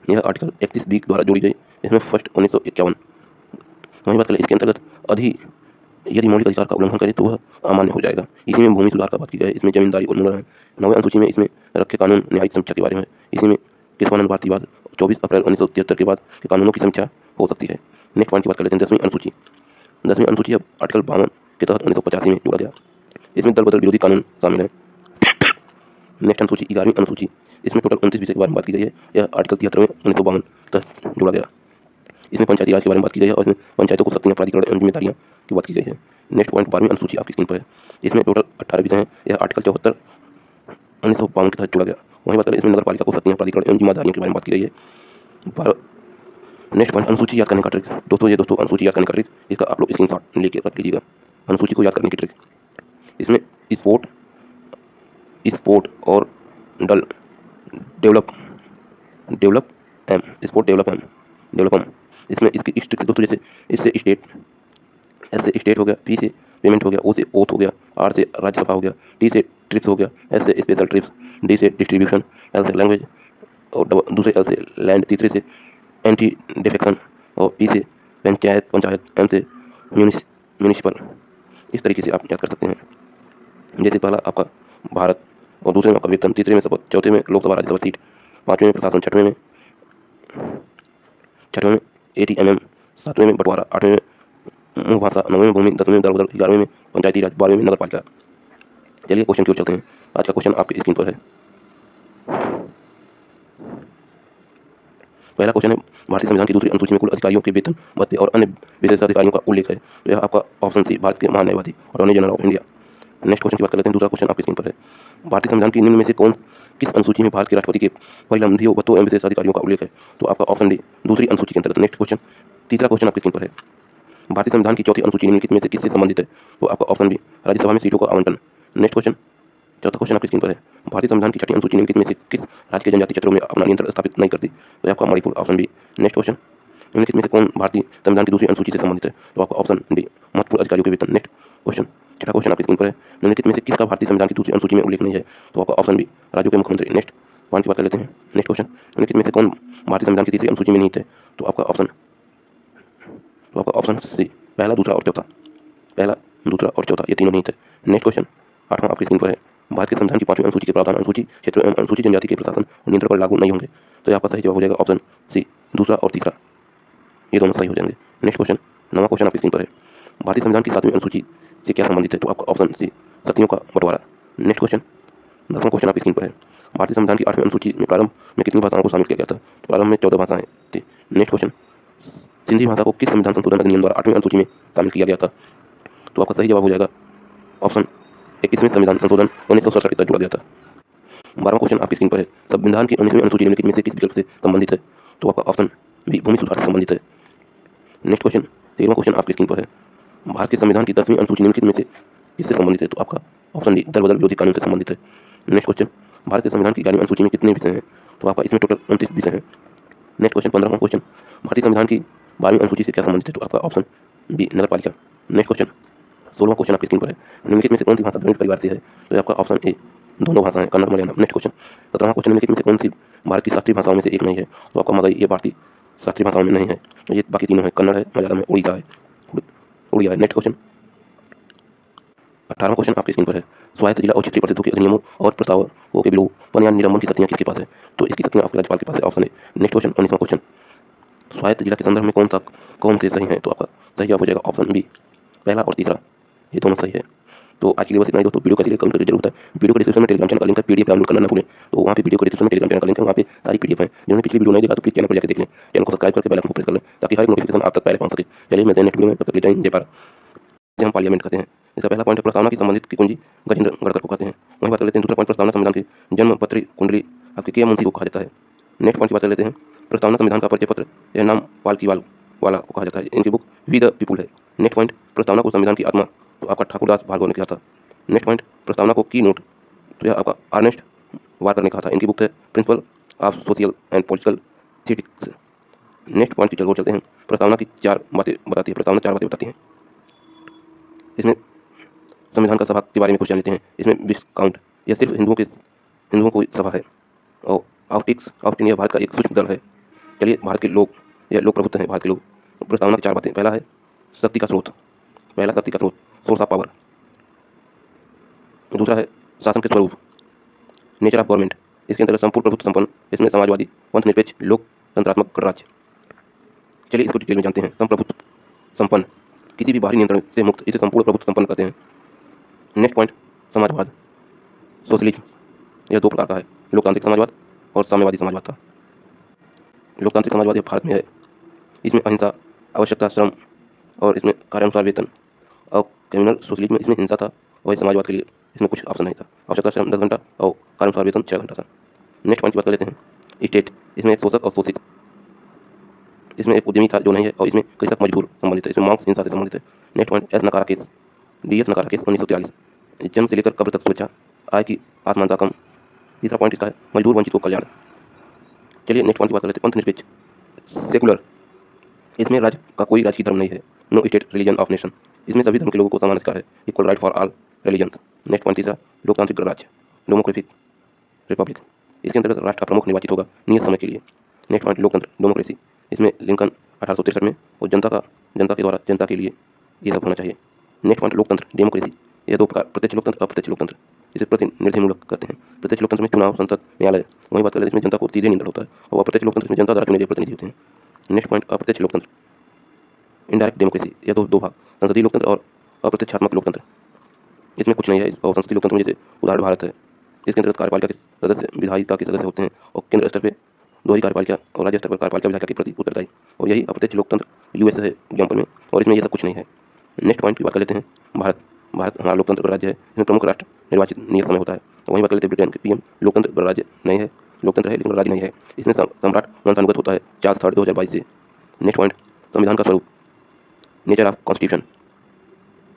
यह आर्टिकल 31B द्वारा जोड़ी गई। इसमें फर्स्ट 1951। वहीं बात करें इसके अंतर्गत यदि मौलिक अधिकार का उल्लंघन करे तो वह अमान्य हो जाएगा। इसी में भूमि सुधार का बात की गई है। इसमें जमींदारी उन्मूलन है। 9वें अनुसूची में इसमें रखे कानून न्यायिक समीक्षा के बारे में। इसी में केशवानंद भारतीवाद 24 अप्रैल 1973 के बाद के कानूनों की समीक्षा हो सकती है। नेक्स्ट पॉइंट की बात कर लेते हैं। 10वीं अनुसूची। 10वीं अनुसूची अब आर्टिकल 52 के तहत 1985 में जोड़ा गया। इसमें दल बदल विरोधी कानून शामिल है। नेक्स्ट अनुसूची 11वीं अनुसूची। इसमें टोटल 29 विषय के बारे में बात की गई है। यह आर्टिकल 73 में 1952 तक जोड़ा गया। इसमें पंचायती राज के बारे में बात की गई है और इसमें पंचायतों को शक्तियाँ, प्राधिकरण एवं जिम्मेदारियाँ की बात की गई है। नेक्स्ट पॉइंट 12वीं अनुसूची आपकी स्क्रीन पर है। इसमें टोटल 18 विषय हैं। यह आर्टिकल 74 1952 के तहत जोड़ा गया। वहीं बात करें इसमें नगर पालिका को शक्तियाँ, प्राधिकरण एवं जिम्मेदारियों के बारे में बात की गई है। नेक्स्ट पॉइंट अनुसूची याद करने का ट्रिक। दोस्तों अनुसूची याद करने का ट्रिक, इसका आप लोग स्क्रीनशॉट लेके रख लीजिएगा। अनुसूची को याद करने की ट्रिक, इसमें स्पोर्ट और डल डेवलप इसमें इसकी ट्रिक दोस्तों, जैसे इससे स्टेट, एस से स्टेट हो गया, पी से पेमेंट हो गया, ओ से ओथ हो गया, आर से राज्यसभा हो गया, टी से ट्रिप्स हो गया, एस से स्पेशल ट्रिप्स, डी से डिस्ट्रीब्यूशन, एल से लैंग्वेज और दूसरे एल से लैंड, तीसरे से एंटी डिफेक्शन और पी से पंचायत, एम से म्यूनिसिपल। इस तरीके से आप याद कर सकते हैं। जैसे पहला आपका भारत और दूसरे में आपका वेतन, तीसरे में शपथ, चौथे में लोकसभा राज्यसभा सीट, पाँचवें में प्रशासन, छठवें में ATMM, सातवें में बंटवारा, आठवें में मूल भाषा, नौवें में भूमि, 10वें में दल बदल, 11वें में पंचायती राज, 12वें में नगर पालिका। चलिए क्वेश्चन की ओर चलते हैं। आज का क्वेश्चन आपकी स्क्रीन पर है। पहला क्वेश्चन है, भारतीय संविधान की दूसरी अनुसूची में कुल अधिकारियों के वेतन, भत्ते और अन्य विशेषाधिकारियों का उल्लेख है। तो यह आपका ऑप्शन सी, भारत के महान न्यायवादी और attorney general of India. Next question की बात कर लेते हैं। दूसरा क्वेश्चन आपकी स्क्रीन पर है। भारतीय संविधान की निम्न में से किस अनुसूची में भारत के राष्ट्रपति के परिलंघियों, भत्तों एवं विशेष अधिकारियों का उल्लेख है? तो आपका ऑप्शन डी, दूसरी अनुसूची के अंतर्गत। नेक्स्ट क्वेश्चन, तीसरा क्वेश्चन आपकी स्क्रीन पर है। भारतीय संविधान की चौथी अनुसूची निम्नलिखित में से किससे संबंधित है? तो आपका ऑप्शन बी, राज्यसभा में सीटों का आवंटन। नेक्स्ट क्वेश्चन, चौथा क्वेश्चन आपकी स्क्रीन पर है। भारतीय संविधान की छठी अनुसूची निम्नलिखित में से किस राज्य के जनजातीय क्षेत्रों में अपना नियंत्रण स्थापित नहीं करती? तो आपका Manipur, option B. Next question, निम्नलिखित में से कौन भारतीय संविधान की दूसरी अनुसूची से संबंधित है? तो आपका ऑप्शन डी, महत्वपूर्ण अधिकारियों के वेतन। नेक्स्ट क्वेश्चन, छठा क्वेश्चन आपकी स्क्रीन पर है। निम्नलिखित में से किसका भारतीय संविधान की दूसरी अनुसूची में उल्लेख नहीं है? तो आपका ऑप्शन बी, राज्यों के मुख्यमंत्री। नेक्स्ट पॉइंट की बात कर लेते हैं। नेक्स्ट क्वेश्चन, निम्नलिखित में से कौन भारतीय संविधान की तीसरी अनुसूची में नहीं थे? तो आपका ऑप्शन सी, पहला, दूसरा और चौथा ये तीनों नहीं थे। नेक्स्ट क्वेश्चन, आठवां आपकी स्क्रीन पर है। भारत के संविधान की पांचवी अनुसूची के प्रावधान अनुसूची क्षेत्रों एवं अनुसूचित जनजाति के प्रशासन और नियंत्रण पर लागू नहीं होंगे। तो आपका सही जवाब हो जाएगा ऑप्शन सी, दूसरा और तीसरा, ये दोनों सही हो जाएंगे। नेक्स्ट क्वेश्चन, नवा क्वेश्चन आपकी स्क्रीन पर है। भारतीय संविधान की 7वीं अनुसूची से क्या संबंधित है? तो आपका ऑप्शन सी, शक्तियों का बंटवारा। नेक्स्ट क्वेश्चन, 10वां क्वेश्चन आपकी स्क्रीन पर है। भारतीय संविधान की 8वीं अनुसूची में प्रारंभ में कितनी भाषाओं को शामिल किया गया था? तो प्रारंभ में 14 भाषाएं थी। नेक्स्ट क्वेश्चन, सिंधी भाषा को किस संविधान संशोधन अधिनियम द्वारा 8वीं अनुसूची में शामिल किया गया था? तो आपका सही जवाब हो जाएगा ऑप्शन 21वें संविधान संशोधन 1967 के तहत जोड़ा गया था। 12वां क्वेश्चन आपकी स्क्रीन पर है। संविधान की 19वीं अनुसूची निम्नलिखित में से किस विकल्प से संबंधित है? तो आपका ऑप्शन बी, भूमि सुधार से संबंधित है। नेक्स्ट क्वेश्चन, 13वां क्वेश्चन आपकी स्क्रीन पर है। भारत के संविधान की 10वीं अनुसूची निम्नलिखित में से किससे संबंधित है? तो आपका ऑप्शन डी, दल बदल विरोधी कानून से संबंधित है। नेक्स्ट क्वेश्चन, भारत के संविधान की 11वीं अनुसूची में कितने विषय हैं? तो आपका इसमें टोटल 29 विषय हैं। नेक्स्ट क्वेश्चन, 15वां क्वेश्चन, भारतीय संविधान की 12वीं अनुसूची से क्या संबंधित है? तो आपका ऑप्शन बी, नगर पालिका। नेक्स्ट क्वेश्चन, 16वां क्वेश्चन आपकी स्क्रीन पर है। निम्नलिखित में से कौन सी भाषा द्रविड़ परिवार से है? तो आपका ऑप्शन ए, दोनों भाषाएं, कन्नड़, मलयालम। नेक्स्ट क्वेश्चन, 17वां क्वेश्चन, निम्नलिखित में से कौन सी भारत की शास्त्रीय भाषाओं में से एक नहीं है? तो आपका मगही, ये भारतीय शास्त्रीय भाषाओं में नहीं है। तो ये बाकी तीनों है, कन्नड़ है, मलयालम है, उड़िया है। नेक्स्ट क्वेश्चन, 18वां क्वेश्चन आपकी स्क्रीन पर है। स्वायत्त जिला और क्षेत्रीय परिषदों के अधिनियमों और प्रस्तावों के विलोपन या निलंबन की शक्तियाँ किसके पास है? तो इसकी शक्तियाँ आपके राज्यपाल के पास है। ऑप्शन है। नेक्स्ट क्वेश्चन, 19वां क्वेश्चन, स्वायत्त जिला के संदर्भ में कौन से सही है? तो आपका सही जवाब हो जाएगा ऑप्शन बी, पहला और तीसरा, ये दोनों सही है। तो आज के लिए बस इतना ही दोस्तों। वीडियो कैसी लगी कमेंट करके जरूर बताएं। वीडियो को डिस्क्रिप्शन में टेलीग्राम चैनल का लिंक है, पीडीएफ डाउनलोड करना ना भूलें। तो वहाँ पे वीडियो को डिस्क्रिप्शन में टेलीग्राम चैनल का लिंक है, वहाँ पे सारी पीडीएफ है। जिन्होंने पिछली वीडियो नहीं देखा तो प्लीज चैनल पर जाकर देख लें। चैनल को सब्सक्राइब करके बेल आइकन को प्रेस कर लें ताकि हर एक नोटिफिकेशन आप तक पहले पहुंच सके। चलिए मिलते हैं नेक्स्ट वीडियो में, तब तक के लिए जय हिंद जय भारत। जिसे हम पार्लियामेंट कहते हैं। इसका पहला पॉइंट है प्रस्तावना की संबंधित की कुंजी गजेंद्र गणकर को कहते हैं। वहीं बात कर लेते हैं दूसरा पॉइंट प्रस्तावना संविधान की जन्म पत्री कुंडली आपके के मुंशी को कहा जाता है। नेक्स्ट पॉइंट की बात कर लेते हैं प्रस्तावना संविधान का परिचय पत्र यह नाम पालकीवाल वाला को कहा जाता है। इनकी बुक वी द पीपुल है। नेक्स्ट पॉइंट प्रस्तावना को संविधान की आत्मा तो आपका ठाकुरदास भार्गव ने किया था। नेक्स्ट पॉइंट प्रस्तावना को की नोट तो यह आपका अर्नेस्ट वार्कर ने कहा था। इनकी बुक है principle of social and political theatics. Next point की चल चलते हैं प्रस्तावना की 4 बातें बताती है। प्रस्तावना 4 बातें बताती है। इसमें संविधान का सभा के बारे में कुछ जान लेते हैं। इसमें विस्काउंट यह सिर्फ हिंदुओं को सभा है और ऑप्टिक्स ऑफ इंडिया भारत का एक सूक्ष्म दल है। चलिए भारत के लोग यह लोक प्रभुत्व है भारत के लोग। प्रस्तावना की 4 बातें। पहला है शक्ति का स्रोत। पहला शक्ति का स्रोत सोर्स ऑफ पावर। दूसरा है शासन के स्वरूप नेचर ऑफ गवर्नमेंट। इसके अंतर्गत संपूर्ण प्रभुत्व संपन्न। इसमें समाजवादी पंथ निरपेक्ष लोकतंत्रात्मक गणराज्य। चलिए इसको डिटेल में जानते हैं। संप्रभुत्व संपन्न किसी भी बाहरी नियंत्रण से मुक्त इसे संपूर्ण प्रभुत्व संपन्न कहते हैं। नेक्स्ट पॉइंट समाजवाद सोशलिज्म यह 2 प्रकार का है, लोकतांत्रिक समाजवाद और साम्यवादी समाजवाद था। लोकतांत्रिक समाजवाद यह भारत में है। इसमें अहिंसा आवश्यकता श्रम और इसमें कार्यानुसार वेतन। और कम्युनल सोशलिज्म में इसमें हिंसा था और समाजवाद के लिए इसमें कुछ ऑप्शन नहीं था। आवश्यकता श्रम 10 घंटा और कार्यानुसार वेतन 6 घंटा था। नेक्स्ट पॉइंट की बात कर लेते हैं स्टेट। इसमें एक शोषक और शोषित। इसमें एक उद्यमी था जो नहीं है और इसमें कृषक मजदूर संबंधित है। इसमें मांस हिंसा से संबंधित है। नेक्स्ट पॉइंट एस नकारा केस DS नकारा केस 1943। जन्म से लेकर कब्र तक सुरक्षा आय की आसमानता कम। तीसरा पॉइंट इसका है मजदूर वंचित को कल्याण। चलिए नेक्स्ट पॉइंट की बात कर लेते हैं पंथ निरपेक्ष सेकुलर। इसमें राज्य का कोई राजकीय धर्म नहीं है। No state religion of nation. इसमें सभी धर्म के लोगों को समान अधिकार है। Equal right for all religion. Next point तीसरा लोकतांत्रिक गणराज्य डेमोक्रेटिक रिपब्लिक। इसके अंतर्गत राष्ट्र का प्रमुख निर्वाचित होगा नियत समय के लिए। नेक्स्ट पॉइंट लोकतंत्र डेमोक्रेसी। इसमें लिंकन 1863 में और जनता के द्वारा जनता के लिए ये सब होना चाहिए। नेक्स्ट पॉइंट लोकतंत्र डेमोक्रेसी यह 2 प्रकार प्रत्यक्ष लोकतंत्र अप्रत्यक्ष लोकतंत्र। इसे प्रतिनिधिमूलक कहते हैं। प्रत्यक्ष लोकतंत्र में चुनाव संसद न्यायालय वही बात कर लेते हैं इसमें जनता को सीधे नियंत्रण होता है और अप्रत्यक्ष लोकतंत्र में जनता द्वारा चुने गए प्रतिनिधि होते हैं। नेक्स्ट पॉइंट अप्रत्यक्ष लोकतंत्र इनडायरेक्ट डेमोक्रेसी यह 2 भाग संसदीय लोकतंत्र और अप्रत्यक्षात्मक लोकतंत्र। इसमें कुछ नहीं है। और संसदीय लोकतंत्र में जैसे उदाहरण भारत है। इसके अंतर्गत कार्यपालिका के सदस्य विधायिका के सदस्य होते हैं और केंद्र स्तर पर 2 ही कार्यपालिका और राज्य स्तर पर कार्यपालिका विधायिका के प्रति उत्तरदायी। और यही अप्रत्यक्ष लोकतंत्र US है एग्जाम्पल में और इसमें यह सब कुछ नहीं है। नेक्स्ट पॉइंट की बात कर लेते हैं भारत हमारा लोकतंत्र गणराज्य है। इसमें प्रमुख राष्ट्र निर्वाचित नियत समय होता है। वहीं बात कर लेते हैं ब्रिटेन के PM लोकतंत्र गणराज्य नहीं है। लोकतंत्र है लेकिन गणराज्य नहीं है। इसमें सम्राट वंशानुगत होता है चार्ल्स III 2022 से। नेक्स्ट पॉइंट संविधान का स्वरूप नेचर ऑफ कॉन्स्टिट्यूशन।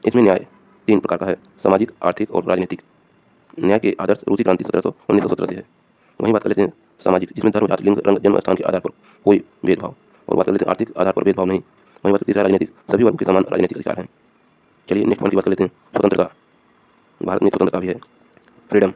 इसमें न्याय 3 प्रकार का है सामाजिक आर्थिक और राजनीतिक। न्याय के आदर्श रूसी क्रांति 1917 से है। वहीं बात कर लेते हैं सामाजिक जिसमें धर्म जाति लिंग रंग जन्म स्थान के आधार पर कोई भेदभाव। और बात कर लेते हैं आर्थिक आधार पर भेदभाव नहीं। वहीं बात तीसरा राजनीतिक सभी वर्ग के समान राजनीतिक अधिकार हैं। चलिए नेक्स्ट पॉइंट की बात कर लेते हैं स्वतंत्रता। भारत में स्वतंत्रता भी है। फ्रीडम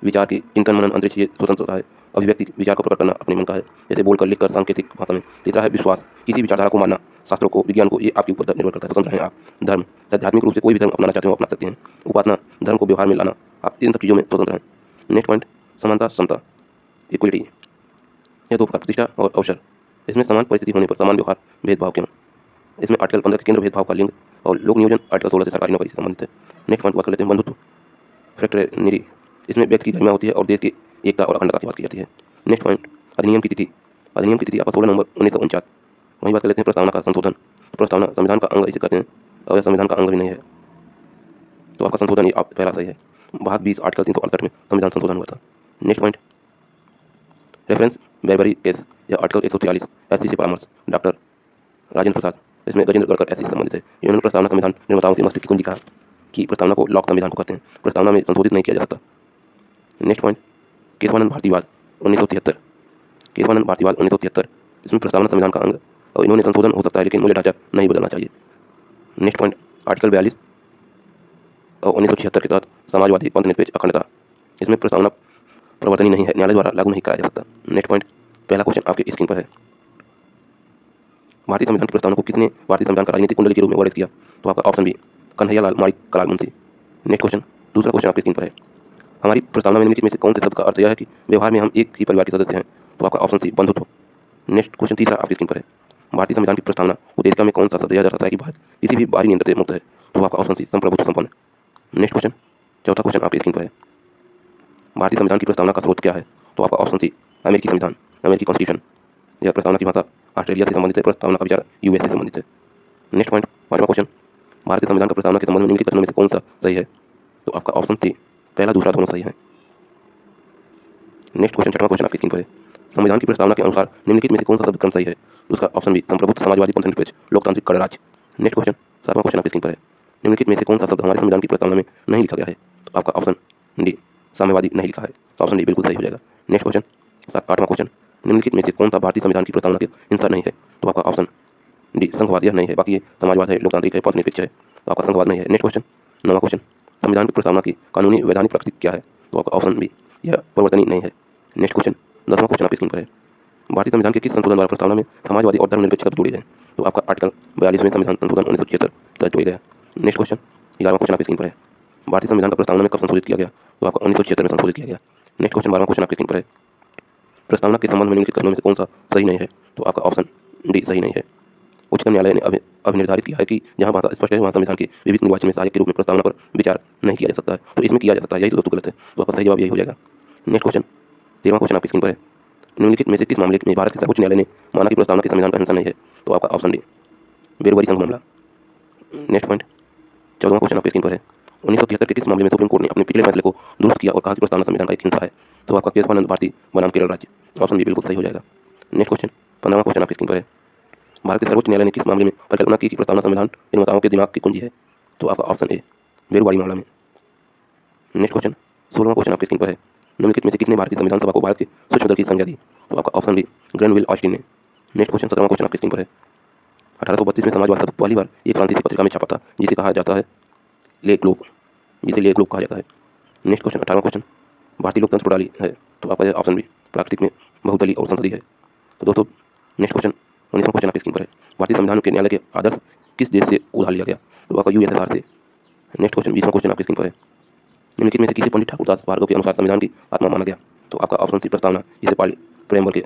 विचार की चिंतन मनन अंतरिक्ष ये स्वतंत्रता है। अभिव्यक्ति विचार को प्रकट करना अपने मन का है जैसे बोलकर लिखकर सांकेतिक भाषा में। तीसरा है विश्वास किसी विचारधारा को मानना शास्त्रों को विज्ञान को ये आपके ऊपर निर्भर करता है। स्वतंत्र हैं आप। धर्म आध्यात्मिक रूप से कोई भी धर्म अपनाना चाहते हो अपना सकते हैं। उपासना धर्म को व्यवहार में लाना आप इन सब चीज़ों में स्वतंत्र हैं। नेक्स्ट पॉइंट समानता समता इक्वलिटी यह 2 प्रकार प्रतिष्ठा और अवसर। इसमें समान परिस्थिति होने पर समान व्यवहार भेदभाव क्यों। इसमें आर्टिकल 15 के केंद्र भेदभाव का लिंग और लोक नियोजन आर्टिकल 16 से सरकारी नौकरी से संबंधित है। नेक्स्ट पॉइंट बात कर लेते हैं बंधुत्व फ्रैक्टरनिटी। इसमें व्यक्ति की गरिमा होती है और देश की एकता और अखंडता की बात की जाती है। नेक्स्ट पॉइंट अधिनियम की तिथि आपका 16 नवंबर 1949। वहीं बात कर लेते हैं प्रस्तावना का संशोधन। प्रस्तावना संविधान का अंग इसे कहते हैं और यह संविधान का अंग भी नहीं है तो आपका संशोधन ये आप पहला सही है। भाग 20 आर्टिकल 368 में संविधान संशोधन हुआ था। नेक्स्ट पॉइंट रेफरेंस बेरबरी केस या आर्टिकल 143 SC से परामर्श डॉक्टर राजेंद्र प्रसाद। इसमें गजेंद्र गणकर SC से संबंधित है। इन्होंने प्रस्तावना संविधान निर्माताओं के मस्तिष्क की कुंजी कहा कि प्रस्तावना को लॉक संविधान को कहते हैं। प्रस्तावना में संशोधित नहीं किया जा सकता। नेक्स्ट पॉइंट केशवानंद भारतीवाद 1973। केशवानंद भारतीवाद 1973 इसमें प्रस्तावना संविधान का अंग और इन्होंने संशोधन हो सकता है लेकिन मूल्य ढांचा नहीं बदलना चाहिए। नेक्स्ट पॉइंट आर्टिकल 42 और 1976 के तहत समाजवादी पंथ निरपेक्ष अखंडता। इसमें प्रस्तावना प्रवर्तनीय नहीं है न्यायालय द्वारा लागू नहीं कराया जा सकता। नेक्स्ट पॉइंट पहला क्वेश्चन आपके स्क्रीन पर है भारतीय संविधान की प्रस्तावना को किसने भारतीय संविधान का राजनीतिक कुंडली के रूप में वर्णित किया तो आपका ऑप्शन बी कन्हैया लाल माणिक कलाल मुंशी। नेक्स्ट क्वेश्चन दूसरा क्वेश्चन आपकी स्क्रीन पर है हमारी प्रस्तावना में निम्नलिखित में से कौन से शब्द का अर्थ यह है कि व्यवहार में हम एक ही परिवार के सदस्य हैं तो आपका ऑप्शन सी बंधुत्व। नेक्स्ट क्वेश्चन तीसरा आपकी स्क्रीन पर है भारतीय संविधान की प्रस्तावना उद्देशिका में कौन सा शब्द यह दर्शाता है कि भारत किसी भी बाहरी नियंत्रण से मुक्त है तो आपका ऑप्शन सी संप्रभुत्व संपन्न। नेक्स्ट क्वेश्चन, चौथा क्वेश्चन आपकी स्क्रीन पर है। भारतीय संविधान की प्रस्तावना का स्रोत क्या है? तो आपका ऑप्शन सी अमेरिकी संविधान, अमेरिकी कॉन्स्टिट्यूशन। यह प्रस्तावना की भाषा ऑस्ट्रेलिया से संबंधित है, प्रस्तावना का विचार यूएस से संबंधित है। नेक्स्ट पॉइंट, पांचवा क्वेश्चन, भारतीय संविधान का प्रस्तावना के संबंध में निम्नलिखित कथनों में से कौन सा सही है? तो आपका ऑप्शन सी पहला दूसरा दोनों सही है। नेक्स्ट क्वेश्चन, छठवां क्वेश्चन आपकी स्क्रीन पर है। संविधान की प्रस्तावना के अनुसार निम्नलिखित में से कौन सा शब्द क्रम सही है? तो उसका ऑप्शन बी संप्रभुत्व, समाजवादी, गणतंत्र, लोकतांत्रिक, गणराज्य। नेक्स्ट क्वेश्चन, सातवां क्वेश्चन आपकी स्क्रीन पर है। निम्नलिखित में से कौन सा शब्द हमारे संविधान की प्रस्तावना में नहीं लिखा गया है? तो आपका ऑप्शन डी साम्यवादी नहीं लिखा है, तो ऑप्शन डी बिल्कुल सही हो जाएगा। नेक्स्ट क्वेश्चन, आठवां क्वेश्चन, निम्नलिखित में से कौन सा भारतीय संविधान की प्रस्तावना के हिंसा नहीं है? तो आपका ऑप्शन डी संघवाद यह नहीं है, बाकी ये समाजवाद है, लोकतांत्रिक है, पथनिरपेक्ष है, तो आपका संघवाद नहीं है। नेक्स्ट क्वेश्चन, नौवां क्वेश्चन, संविधान की प्रस्तावना की कानूनी वैधानिक प्रकृति क्या है? तो आपका ऑप्शन बी यह परिवर्तनीय नहीं है। नेक्स्ट क्वेश्चन, दसवां क्वेश्चन आपकी स्क्रीन पर है। भारतीय संविधान के किस संशोधन द्वारा प्रस्तावना में समाजवादी और धर्मनिरपेक्ष शब्द जोड़े गए? तो आपका आर्टिकल 42वें संविधान संशोधन 1976 तहत जोड़े गए। नेक्स्ट क्वेश्चन, 11वां क्वेश्चन आपकी स्क्रीन पर है। भारतीय संविधान का प्रस्तावना में कब संशोधित किया गया? तो आपका 1976 में संशोधित किया गया। नेक्स्ट क्वेश्चन, 12वां क्वेश्चन आपकी स्क्रीन पर है। प्रस्तावना के संबंध में निम्नलिखित कथनों में से कौन सा सही नहीं है? तो आपका ऑप्शन डी सही नहीं है। उच्चतम न्यायालय ने अब निर्धारित किया है कि जहां भाषा स्पष्ट है वहां संविधान के विविध निर्वाचन में सहायक के रूप में प्रस्तावना पर विचार नहीं किया जा सकता है, तो इसमें किया जा सकता है, यही तो गलत है, तो आपका सही जवाब यही हो जाएगा। नेक्स्ट क्वेश्चन, 13वां क्वेश्चन आपकी स्क्रीन पर है। निम्नलिखित में से किस मामले में भारत के सर्वोच्च न्यायालय ने माना कि प्रस्तावना के संविधान का हिंसा नहीं है? तो आपका ऑप्शन डी बेरोबरी संघ मामला। नेक्स्ट पॉइंट, 14वां क्वेश्चन आपकी स्क्रीन पर है। 1973 के किस मामले में सुप्रीम कोर्ट ने अपने पिछले फैसले को दुरुस्त किया और कहा कि प्रस्तावना संविधान का एक हिस्सा है? तो आपका केशवानंद भारती बनाम केरल राज्य, ऑप्शन बी बिल्कुल सही हो जाएगा। नेक्स्ट क्वेश्चन, 15वां क्वेश्चन आपकी स्क्रीन पर है। भारत के सर्वोच्च न्यायालय ने किस मामले में परिकल्पना की कि प्रस्तावना संविधान निर्माताओं के दिमाग की कुंजी है? तो आपका ऑप्शन ए बेरोबारी मामला में। नेक्स्ट क्वेश्चन, 16वां क्वेश्चन आपकी स्क्रीन पर है। निम्नलिखित में से किसने भारतीय संविधान सभा को भारत के सूक्ष्म दल की संज्ञा दी? तो आपका ऑप्शन बी ग्रैनविल ऑस्टिन ने। नेक्स्ट क्वेश्चन, 17वां क्वेश्चन आपकी स्क्रीन पर है। 1832 में समाजवाद शब्द पहली बार एक फ्रांसीसी पत्रिका में छपा था जिसे कहा जाता है ले ग्लोब, जिसे ले ग्लोब कहा जाता है। नेक्स्ट क्वेश्चन, 18वां क्वेश्चन, भारतीय लोकतंत्र प्रणाली है, तो आपका ऑप्शन बी प्राकृतिक में बहुदलीय और संसदीय है। तो दोस्तों नेक्स्ट क्वेश्चन, 19वां क्वेश्चन आपकी स्क्रीन पर है। भारतीय संविधान के न्यायालय के आदर्श किस देश से उधार लिया गया? तो आपका यूएसएसआर से। नेक्स्ट क्वेश्चन, 20वां क्वेश्चन आपकी स्क्रीन पर है। निम्नलिखित में से किसे पंडित ठाकुरदास भार्गव के अनुसार संविधान की आत्मा माना गया? तो आपका ऑप्शन सी प्रस्तावना, जिसे प्रेमबल के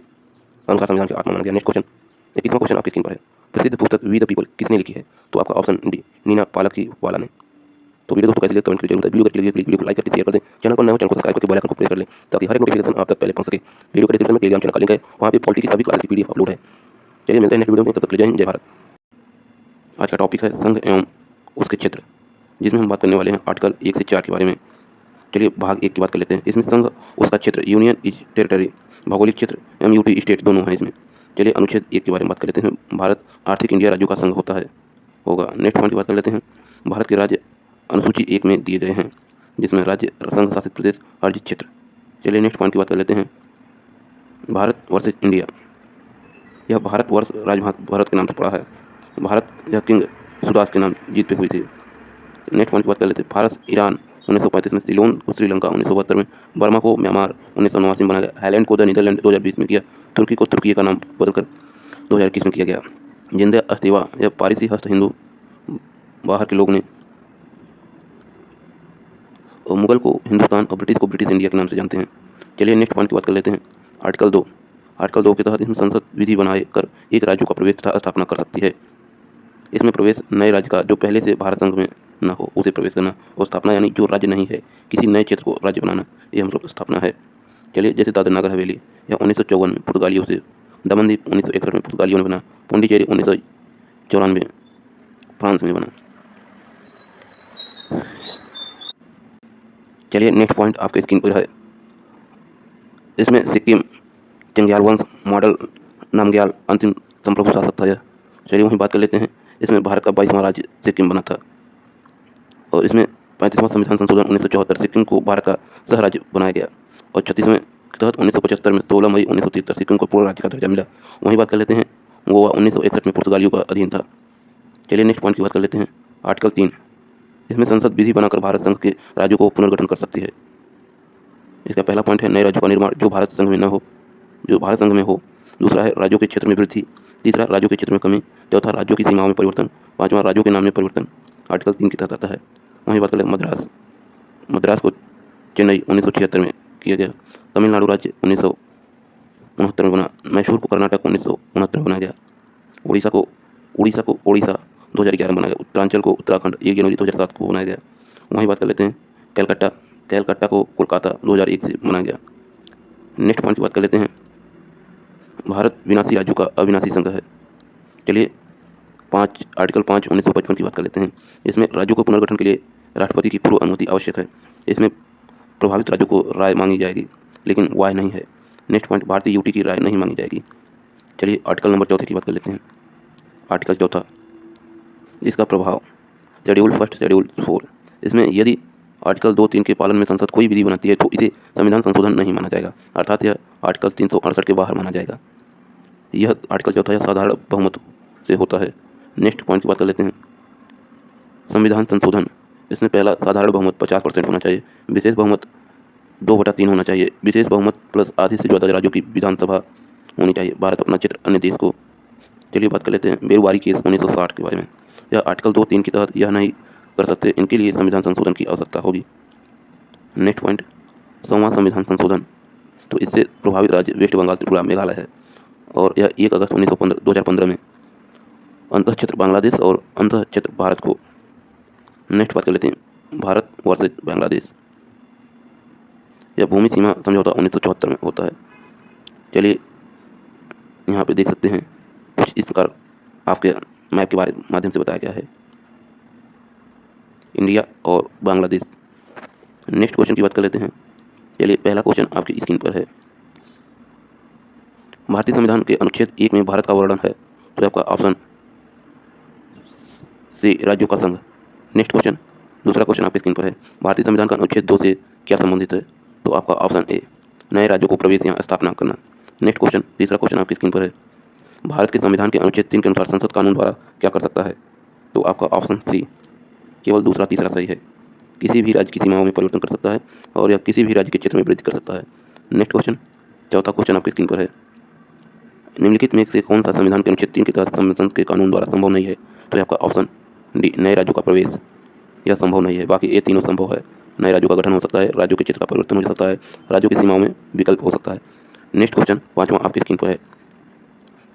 अनुसार संविधान की आत्मा माना गया। नेक्स्ट क्वेश्चन, 21वां क्वेश्चन आपकी स्क्रीन पर है। प्रसिद्ध पुस्तक वी द पीपल किसने लिखी है? तो आपका ऑप्शन डी नीना पालकी वाला ने। तो वीडियो दोस्तों कैसे लगे कमेंट जरूर, वीडियो को वीडियो को लाइक करके शेयर कर दें, चैनल पर नए हो चैनल को सब्सक्राइब करके बेल आइकन को प्रेस कर लें ताकि हर एक नोटिफिकेशन आप तक पहले पहुंच सके। वीडियो के डिस्क्रिप्शन में टेलीग्राम चैनल का लिंक है, वहां पे पॉलिटी की सभी क्लासेस की पीडीएफ अपलोड है। चलिए मिलते हैं नेक्स्ट वीडियो में, तब तक के लिए जय हिंद, जय भारत। आज का टॉपिक है संघ एवं उसके क्षेत्र, जिसमें हम बात करने वाले हैं आर्टिकल 1 से 4 के बारे में। चलिए भाग 1 की बात कर लेते हैं। इसमें संघ उसका क्षेत्र, यूनियन इज टेरिटरी, भौगोलिक क्षेत्र, MUT स्टेट दोनों हैं इसमें। चलिए अनुच्छेद 1 के बारे में बात कर लेते हैं। भारत आर्थिक इंडिया राज्यों का संघ होता है होगा। नेक्स्ट पॉइंट की बात कर लेते हैं। भारत के राज्य अनुसूची 1 में दिए गए हैं, जिसमें राज्य, संघ शासित प्रदेश, अर्जित क्षेत्र। चलिए नेक्स्ट पॉइंट की बात कर लेते हैं। भारत वर्सेज इंडिया, यह भारत वर्ष भारत के नाम से पड़ा है। भारत यह किंग सुदास के नाम जीत पे हुई थी। नेक्स्ट पॉइंट की बात कर लेते हैं। भारत ईरान 1935 में, सिलोन को श्रीलंका 1972 में, बर्मा को म्यांमार 1989 में बनाया गया, हाईलैंड को द नीदरलैंड 2020 में किया, तुर्की को तुर्की का नाम बदलकर 2021 में किया गया। जिंदे अस्तीवा, यह पारसी हस्त हिंदू बाहर के लोग ने, और मुगल को हिंदुस्तान और ब्रिटिश को ब्रिटिश इंडिया के नाम से जानते हैं। चलिए नेक्स्ट पॉइंट की बात कर लेते हैं। आर्टिकल 2, आर्टिकल 2 के तहत इसमें संसद विधि बनाए कर एक राज्य का प्रवेश तथा स्थापना कर सकती है। इसमें प्रवेश नए राज्य का जो पहले से भारत संघ में न हो उसे प्रवेश करना, और स्थापना यानी जो राज्य नहीं है किसी नए क्षेत्र को राज्य बनाना, ये हम लोग स्थापना है। चलिए जैसे दादर नगर हवेली, यह 1954 में पुर्तगालियों से, दमनदीप 1961 में पुर्तगालियों ने बना, पुंडीचेरी 1994 में फ्रांस में बना। चलिए नेक्स्ट पॉइंट आपके स्क्रीन पर है। इसमें सिक्किम चंग्याल वंश, मॉडल नामग्याल अंतिम संप्रभु शासक था यह। चलिए वहीं बात कर लेते हैं। इसमें भारत का 22वां राज्य सिक्किम बना था, और इसमें 35वां संविधान संशोधन 1974 सिक्किम को भारत का सह राज्य बनाया गया, और 36वें के तहत 1975 में 16 मई 1973 सिक्किम को पूर्ण राज्य का दर्जा मिला। वहीं बात कर लेते हैं। गोवा 1961 में पुर्तगालियों का अधीन था। चलिए नेक्स्ट पॉइंट की बात कर लेते हैं। आर्टिकल 3, इसमें संसद विधि बनाकर भारत संघ के राज्यों को पुनर्गठन कर सकती है। इसका पहला पॉइंट है नए राज्यों का निर्माण जो भारत संघ में न हो, जो भारत संघ में हो। दूसरा है राज्यों के क्षेत्र में वृद्धि। तीसरा राज्यों के क्षेत्र में कमी। चौथा राज्यों की सीमाओं में परिवर्तन। पांचवा राज्यों के नाम में परिवर्तन। आर्टिकल 3 के तहत आता है। वहीं बात करें मद्रास को चेन्नई 1976 में किया गया। तमिलनाडु राज्य 1969 में बना। मैसूर को कर्नाटक 1969 में बनाया गया। उड़ीसा को ओडिशा 2011 में बनाया गया। उत्तरांचल को उत्तराखंड 1 जनवरी 2007 को बनाया गया। वहीं बात कर लेते हैं कलकत्ता। कलकत्ता को कोलकाता 2001 से बनाया गया। नेक्स्ट पॉइंट की बात कर लेते हैं भारत विनाशी राज्यों का अविनाशी संघ है। चलिए आर्टिकल 5 1955 की बात कर लेते हैं। इसमें राज्यों को पुनर्गठन के लिए राष्ट्रपति की पूर्व अनुमति आवश्यक है। इसमें प्रभावित राज्यों को राय मांगी जाएगी, लेकिन वाय नहीं है। नेक्स्ट पॉइंट भारतीय यूटी की राय नहीं मांगी जाएगी। चलिए आर्टिकल नंबर 4 की बात कर लेते हैं। आर्टिकल 4 इसका प्रभाव शेड्यूल 1 शेड्यूल 4। इसमें यदि आर्टिकल 2-3 के पालन में संसद कोई विधि बनाती है तो इसे संविधान संशोधन नहीं माना जाएगा, अर्थात यह आर्टिकल 368 के बाहर माना जाएगा। यह आर्टिकल 4 यह साधारण बहुमत से होता है। नेक्स्ट पॉइंट की बात कर लेते हैं संविधान संशोधन। इसमें पहला साधारण बहुमत 50% होना चाहिए, विशेष बहुमत 2/3 होना चाहिए, विशेष बहुमत प्लस आधे से ज़्यादा राज्यों की विधानसभा होनी चाहिए। भारत अपना चित्र अन्य देश को। चलिए बात कर लेते हैं बेरुवारी केस 1960 के बारे में। यह आर्टिकल 2-3 के तहत यह नहीं कर सकते, इनके लिए संविधान संशोधन की आवश्यकता होगी। नेक्स्ट पॉइंट 100वां संविधान संशोधन। तो इससे प्रभावित राज्य वेस्ट बंगाल, त्रिपुरा, मेघालय है और यह 1 अगस्त 2015 में अंतः क्षेत्र बांग्लादेश और अंतः क्षेत्र भारत को। नेक्स्ट बात कर लेते हैं भारत वर्सेज बांग्लादेश। यह भूमि सीमा समझौता 1974 में होता है। चलिए यहाँ पे देख सकते हैं कुछ इस प्रकार आपके मैप के माध्यम से बताया गया है इंडिया और बांग्लादेश। नेक्स्ट क्वेश्चन की बात कर लेते हैं। चलिए पहला क्वेश्चन आपकी स्क्रीन पर है। भारतीय संविधान के अनुच्छेद 1 में भारत का वर्णन है, तो आपका ऑप्शन सी राज्यों का संघ। नेक्स्ट क्वेश्चन दूसरा क्वेश्चन आपकी स्क्रीन पर है। भारतीय संविधान का अनुच्छेद 2 से क्या संबंधित है, तो आपका ऑप्शन ए नए राज्यों को प्रवेश या स्थापना करना। नेक्स्ट क्वेश्चन तीसरा क्वेश्चन आपकी स्क्रीन पर है। भारत के संविधान के अनुच्छेद 3 के अनुसार संसद कानून द्वारा क्या कर सकता है, तो आपका ऑप्शन सी केवल दूसरा तीसरा सही है। किसी भी राज्य की सीमाओं में परिवर्तन कर सकता है और यह किसी भी राज्य के क्षेत्र में वृद्धि कर सकता है। नेक्स्ट क्वेश्चन चौथा क्वेश्चन आपकी स्क्रीन पर है। निम्नलिखित में से कौन सा संविधान के अनुच्छेद 3 के तहत संसद के कानून द्वारा संभव नहीं है, तो आपका ऑप्शन डी नए राज्यों का प्रवेश। यह संभव नहीं है, बाकी ये तीनों संभव है। नए राज्यों का गठन हो सकता है, राज्यों के क्षेत्र का परिवर्तन हो सकता है, राज्यों की सीमाओं में विकल्प हो सकता है। नेक्स्ट क्वेश्चन पांचवा आपकी स्क्रीन पर है।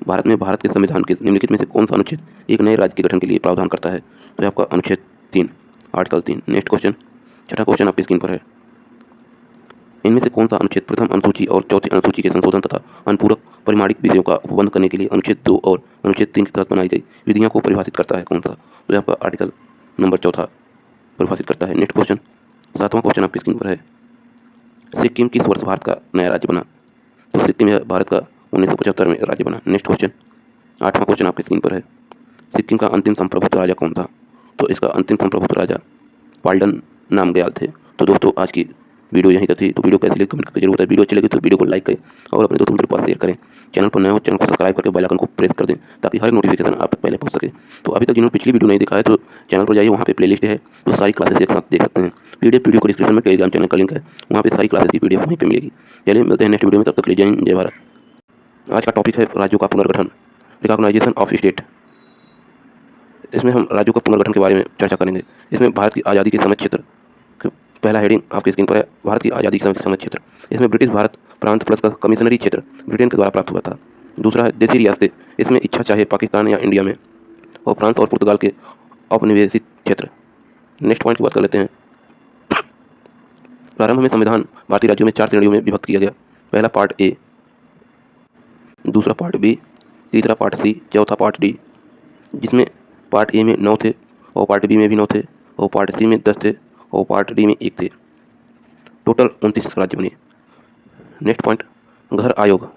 भारत के संविधान के निम्नलिखित में से कौन सा अनुच्छेद एक नए राज्य के गठन के लिए प्रावधान करता है, तो आपका अनुच्छेद 3 आर्टिकल 3। नेक्स्ट क्वेश्चन छठा क्वेश्चन आपकी स्क्रीन पर है। इनमें से कौन सा अनुच्छेद प्रथम अनुसूची और चौथी अनुसूची के संशोधन तथा अनुपूरक परिमाणिक विषयों का उपबंध करने के लिए अनुच्छेद 2 और अनुच्छेद 3 के तहत बनाई गई विधियों को परिभाषित करता है, कौन सा, तो आपका आर्टिकल नंबर 4 परिभाषित करता है। नेक्स्ट क्वेश्चन सातवां क्वेश्चन आपकी स्क्रीन पर है। सिक्किम किस वर्ष भारत का नया राज्य बना, तो सिक्किम यह भारत का 1975 में राज्य बना। नेक्स्ट क्वेश्चन आठवां क्वेश्चन आपकी स्क्रीन पर है। सिक्किम का अंतिम संप्रभुत्व राजा कौन था, तो इसका अंतिम संप्रभुत्व राजा पाल्डन नामग्याल थे। तो दोस्तों आज की वीडियो यहीं तक थी। तो वीडियो कैसी लगी कमेंट करके जरूर बताएं। वीडियो अच्छी लगी तो वीडियो को लाइक करें और अपने दोस्तों के पास शेयर करें। चैनल पर नए हो चैनल को सब्सक्राइब करके बेल आइकन को प्रेस कर दें ताकि हर नोटिफिकेशन आप तक पहले पहुंच सके। तो अभी तक जिन्होंने पिछली वीडियो नहीं देखा है तो चैनल पर जाइए, वहाँ पे प्लेलिस्ट है, तो सारी क्लासेस एक साथ देख सकते हैं। वीडियो को डिस्क्रिप्शन में टेलीग्राम चैनल का लिंक है, वहाँ पे सारी क्लासेस की पीडीएफ वहीं पे मिलेगी। चलिए मिलते हैं नेक्स्ट वीडियो में, तब तक के लिए जय हिंद जय भारत। आज का टॉपिक है राज्यों का पुनर्गठन, रिकॉग्नाइजेशन ऑफ स्टेट। इसमें हम राज्यों का पुनर्गठन के बारे में चर्चा करेंगे। इसमें भारत की आज़ादी के समय क्षेत्र, पहला हेडिंग आपकी स्क्रीन पर है, भारत की आज़ादी के समय क्षेत्र। इसमें ब्रिटिश भारत प्रांत प्लस का कमिश्नरी क्षेत्र ब्रिटेन के द्वारा प्राप्त हुआ था। दूसरा है देसी रियासतें, इसमें इच्छा चाहे पाकिस्तान या इंडिया में, और फ्रांस और पुर्तगाल के औपनिवेशिक क्षेत्र। नेक्स्ट पॉइंट की बात कर लेते हैं। प्रारंभ में संविधान भारतीय राज्यों में 4 श्रेणियों में विभक्त किया गया। पहला पार्ट ए, दूसरा पार्ट बी, तीसरा पार्ट सी, चौथा पार्ट डी। जिसमें पार्ट ए में 9 थे और पार्ट बी में भी 9 थे और पार्ट सी में 10 थे और पार्ट डी में 1 थे। टोटल 29 राज्य बने। नेक्स्ट पॉइंट घर आयोग।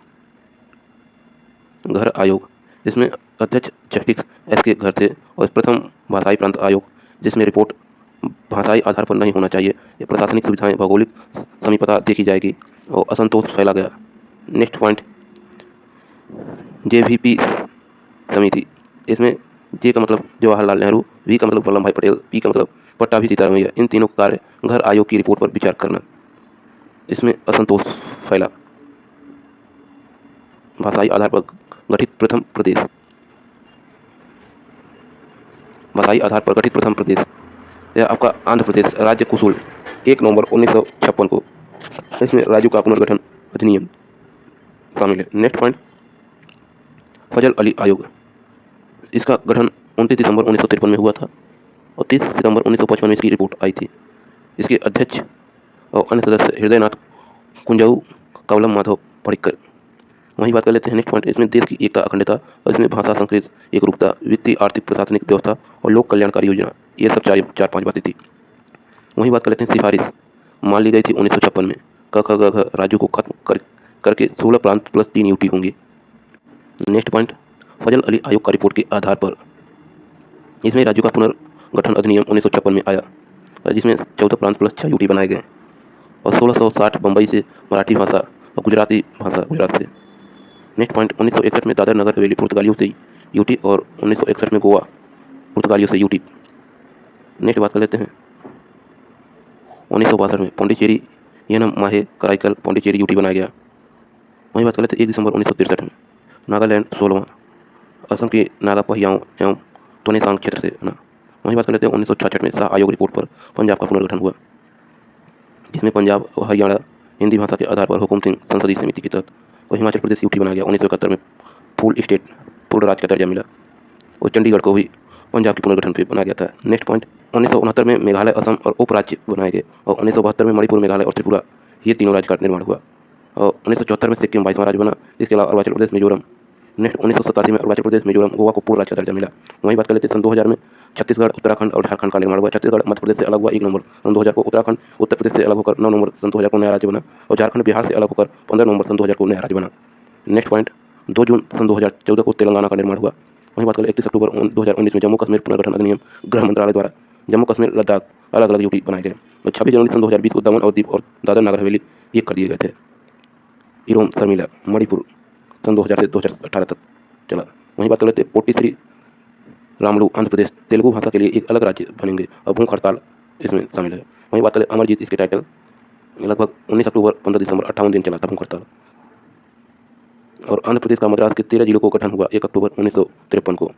घर आयोग इसमें अध्यक्ष जस्टिस एस.के. घर थे और प्रथम भाषाई प्रांत आयोग, जिसमें रिपोर्ट भाषाई आधार पर नहीं होना चाहिए, ये प्रशासनिक सुविधाएं भौगोलिक समीपता देखी जाएगी और असंतोष फैला गया। नेक्स्ट पॉइंट JVP समिति। इसमें जे का मतलब जवाहरलाल नेहरू, वी का मतलब वल्लभ भाई पटेल, पी का मतलब पट्टाभी सीतारमैया। इन तीनों का कार्य घर आयोग की रिपोर्ट पर विचार करना। इसमें असंतोष फैला। भाषाई आधार पर गठित प्रथम प्रदेश, भाषाई आधार पर गठित प्रथम प्रदेश यह आपका आंध्र प्रदेश राज्य कुसूल 1 नवंबर 1956 को। इसमें राज्यों का पुनर्गठन अधिनियम शामिल है। नेक्स्ट पॉइंट फजल अली आयोग। इसका गठन 29 दिसंबर 1953 में हुआ था और 30 सितंबर 1955 में इसकी रिपोर्ट आई थी। इसके अध्यक्ष और अन्य सदस्य हृदयनाथ कुंजाऊ, कवलम माधव पडिक्कर। वहीं बात कर लेते हैं नेक्स्ट पॉइंट, इसमें देश की एकता अखंडता और इसमें भाषा संस्कृति एकरूपता, वित्तीय आर्थिक प्रशासनिक व्यवस्था और लोक कल्याणकारी योजना, ये सब चार पाँच बातें थी। वहीं बात कर लेते हैं सिफारिश मान ली गई थी 1956 में, क ख ग घ राज्यों को खत्म करके 16 प्रांत प्लस 3 यूटी होंगे। नेक्स्ट पॉइंट, फजल अली आयोग का रिपोर्ट के आधार पर इसमें राज्यों का पुनर्गठन अधिनियम 1956 में आया, जिसमें 14 प्रांत प्लस 6 यूटी बनाए गए और 1660 बम्बई से मराठी भाषा और गुजराती भाषा गुजरात से। नेक्स्ट पॉइंट, 1961 में दादर नगर हवेली पुर्तगालियों से यूटी और 1961 में गोवा पुर्तगालियों से यूटी। नेक्स्ट बात कर लेते हैं 1962 में पौंडीचेरी यनम माहे कराईकल पौंडीचेरी यूटी बनाया गया। वहीं बात कर लेते हैं 1 दिसंबर 1963 में नागालैंड 16वां असम के नागा पहियाओं एवं तोनेसांग क्षेत्र से ना। वहीं बात कर लेते हैं 1966 में शाह आयोग रिपोर्ट पर पंजाब का पुनर्गठन हुआ, जिसमें पंजाब और हरियाणा हिंदी भाषा के आधार पर हुकुम सिंह संसदीय समिति के तहत और हिमाचल प्रदेश यूटी बनाया गया। 1971 में पूर्ण राज्य का दर्जा मिला और चंडीगढ़ को भी पंजाब के पुनर्गठन पर बनाया गया था। नेक्स्ट पॉइंट, 1969 में मेघालय असम और उपराज्य बनाए गए और 1972 में मणिपुर मेघालय और त्रिपुरा ये तीनों राज्य का निर्माण हुआ और 1974 में सिक्किम 22वां राज्य बना। इसके अलावा अरुणाचल प्रदेश मिजोरम। नेक्स्ट 1987 में अरुणाचल प्रदेश मिजोरम गोवा को पूर्ण राज्य का दर्जा मिला। वहीं बात कर लेते हैं सन 2000 में छत्तीसगढ़ उत्तराखंड और झारखंड का निर्माण हुआ। छत्तीसगढ़ मध्य प्रदेश से अलग हुआ 1 नवंबर सन 2000 को, उत्तराखंड उत्तर प्रदेश से अलग होकर 9 नवंबर सन 2000 को नया राज्य बना और झारखंड बिहार से अलग होकर 15 नवंबर सन 2000 को नया राज्य बना। नेक्स्ट पॉइंट, 2 जून सन 2014 को तेलंगाना का निर्माण हुआ। वहीं बात करें 31 अक्टूबर 2019 में जम्मू कश्मीर पुनर्गठन अधिनियम गृह मंत्रालय द्वारा जम्मू कश्मीर लद्दाख अलग अलग यूटी बनाए गए और 26 जनवरी सन 2020 को दमन और दीव और दादर नगर हवेली एक कर दिए गए थे। इरोम शर्मिला मणिपुर सन 2000 से 2018 तक चला। वहीं बात कर लेते हैं पोटिश्री रामलू आंध्र प्रदेश तेलुगु भाषा के लिए एक अलग राज्य बनेंगे और भूख हड़ताल इसमें शामिल है। वहीं बात करें अमरजीत, इसके टाइटल लगभग 19 अक्टूबर 15 दिसंबर 58 दिन चला था भूख हड़ताल। और आंध्र प्रदेश का मद्रास के 13 जिलों को गठन हुआ 1 अक्टूबर 1953 को।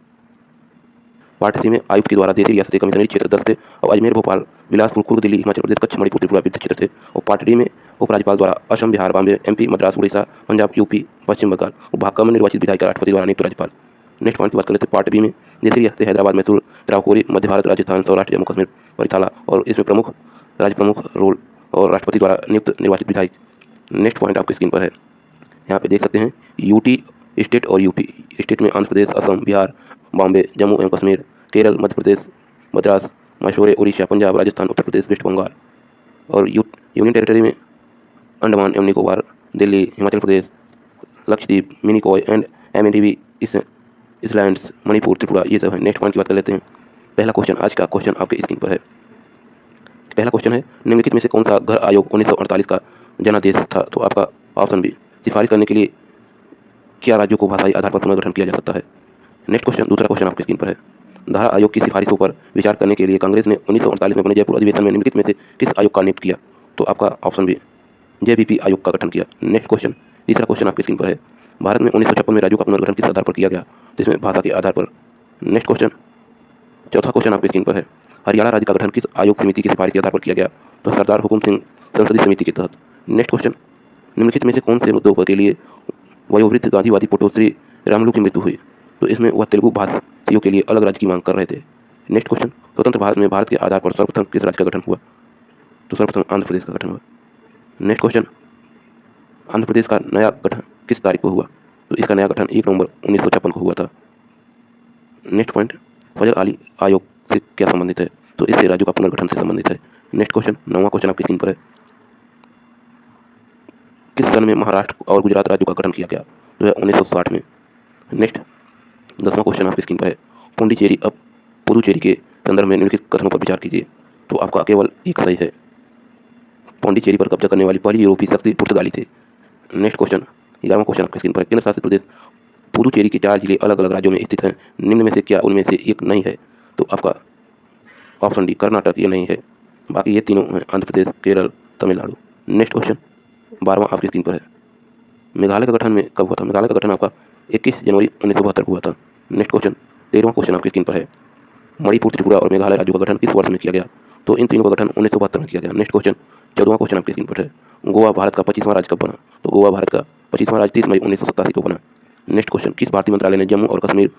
पार्ट सी में आयुक्त के द्वारा देशी रियासती कमिश्नरी क्षेत्र 10 थे और अजमेर भोपाल बिलासपुर कुर्ग दिल्ली हिमाचल प्रदेश कच्छ मणिपुर त्रिपुरा विद्युत क्षेत्र थे। और पार्ट डी में उपराज्यपाल द्वारा असम बिहार बॉम्बे एमपी मद्रास उड़ीसा पंजाब यूपी पश्चिम बंगाल और भाग में निर्वाचित विधायक राष्ट्रपति द्वारा नियुक्त राज्यपाल। नेक्स्ट पॉइंट की बात कर लेते हैं पार्ट बी में देशी रियासती हैदराबाद मैसूर त्रावकोरी मध्य भारत राजस्थान सौराष्ट्र जम्मू कश्मीर परिथाला और इसमें प्रमुख राज्य प्रमुख रोल और राष्ट्रपति द्वारा नियुक्त निर्वाचित विधायक। नेक्स्ट पॉइंट आपकी स्क्रीन पर है, यहाँ पे देख सकते हैं यूटी स्टेट और यूटी स्टेट में आंध्र प्रदेश असम बिहार बॉम्बे जम्मू एवं कश्मीर केरल मध्य प्रदेश मद्रास मैसूर उड़ीसा पंजाब राजस्थान उत्तर प्रदेश वेस्ट बंगाल। और यूनियन टेरिटरी में अंडमान एवं निकोबार दिल्ली हिमाचल प्रदेश लक्षद्वीप मिनिकॉय एंड एमएनडीवी इसलैंड्स मणिपुर त्रिपुरा ये सब है। नेक्स्ट पॉइंट की बात कर लेते हैं। पहला क्वेश्चन, आज का क्वेश्चन आपके स्क्रीन पर है। पहला क्वेश्चन है निम्नलिखित में से कौन सा घर आयोग 1948 का जनादेश था? तो आपका ऑप्शन बी, सिफारिश करने के लिए क्या राज्यों को भाषाई आधार पर पुनर्गठन किया जा सकता है? नेक्स्ट क्वेश्चन, दूसरा क्वेश्चन आपकी स्क्रीन पर है। धारा आयोग की सिफारिशों पर विचार करने के लिए कांग्रेस ने 1948 में बने जयपुर अधिवेशन में निम्नलिखित में से किस आयोग का नियुक्त किया? तो आपका ऑप्शन बी, जेबीपी आयोग का गठन किया। नेक्स्ट क्वेश्चन, तीसरा क्वेश्चन आपकी स्क्रीन पर है। भारत में 1956 में राज्यों का पुनर्गठन किस आधार पर किया गया? जिसमें भाषा के आधार पर। नेक्स्ट क्वेश्चन, चौथा क्वेश्चन आपकी स्क्रीन पर है। हरियाणा राज्य का गठन किस आयोग समिति की सिफारिश के आधार पर किया गया? तो सरदार हुकुम सिंह संसदीय समिति के तहत। नेक्स्ट क्वेश्चन, निम्नलिखित में से कौन से मुद्दों के लिए वयोवृद्ध गांधीवादी पोटोश्री रामलू की मृत्यु हुई? तो इसमें वह तेलुगु भाषियों के लिए अलग राज्य की मांग कर रहे थे। नेक्स्ट क्वेश्चन, स्वतंत्र भारत में भारत के आधार पर सर्वप्रथम किस राज्य का गठन हुआ? तो सर्वप्रथम आंध्र प्रदेश का गठन हुआ। नेक्स्ट क्वेश्चन, आंध्र प्रदेश का नया गठन किस तारीख को हुआ? तो इसका नया गठन 1 नवंबर 1956 को हुआ था। नेक्स्ट पॉइंट, फजल अली आयोग से क्या संबंधित है? तो इससे राज्यों का पुनर्गठन से संबंधित है। नेक्स्ट क्वेश्चन, 9वां क्वेश्चन आपकी स्क्रीन पर है। किस सन में महाराष्ट्र और गुजरात राज्यों का गठन किया गया? जो है 1960 में। नेक्स्ट 10वां क्वेश्चन आपकी स्क्रीन पर है। पुडुचेरी अब पुदुचेरी के संदर्भ में निम्नलिखित कथनों पर विचार कीजिए। तो आपका केवल एक सही है। पुडुचेरी पर कब्जा करने वाली पहली यूरोपीय शक्ति पुर्तगाली थे। नेक्स्ट क्वेश्चन, 11वां क्वेश्चन आपकी स्क्रीन पर है। केंद्र शासित प्रदेश पुदुचेरी के 4 जिले अलग अलग राज्यों में स्थित हैं, निम्न में से क्या उनमें से एक नहीं है? तो आपका ऑप्शन डी, कर्नाटक ये नहीं है। बाकी ये तीनों हैं आंध्र प्रदेश केरल तमिलनाडु। नेक्स्ट क्वेश्चन 12वां आपकी स्क्रीन पर है। मेघालय का गठन में कब हुआ था? मेघालय का गठन आपका 21 जनवरी 1972 को हुआ था। नेक्स्ट क्वेश्चन 13वां क्वेश्चन आपकी स्क्रीन पर है। मणिपुर त्रिपुरा और मेघालय राज्यों का गठन किस वर्ष में किया गया? तो इन तीनों का गठन 1972 में किया गया। नेक्स्ट क्वेश्चन 14वां क्वेश्चन आपकी स्क्रीन पर है। गोवा भारत का 25वां राज्य कब बना? तो गोवा भारत का 25वां राज्य 30 मई 1987 को बना। नेक्स्ट क्वेश्चन, किस भारतीय मंत्रालय ने जम्मू और कश्मीर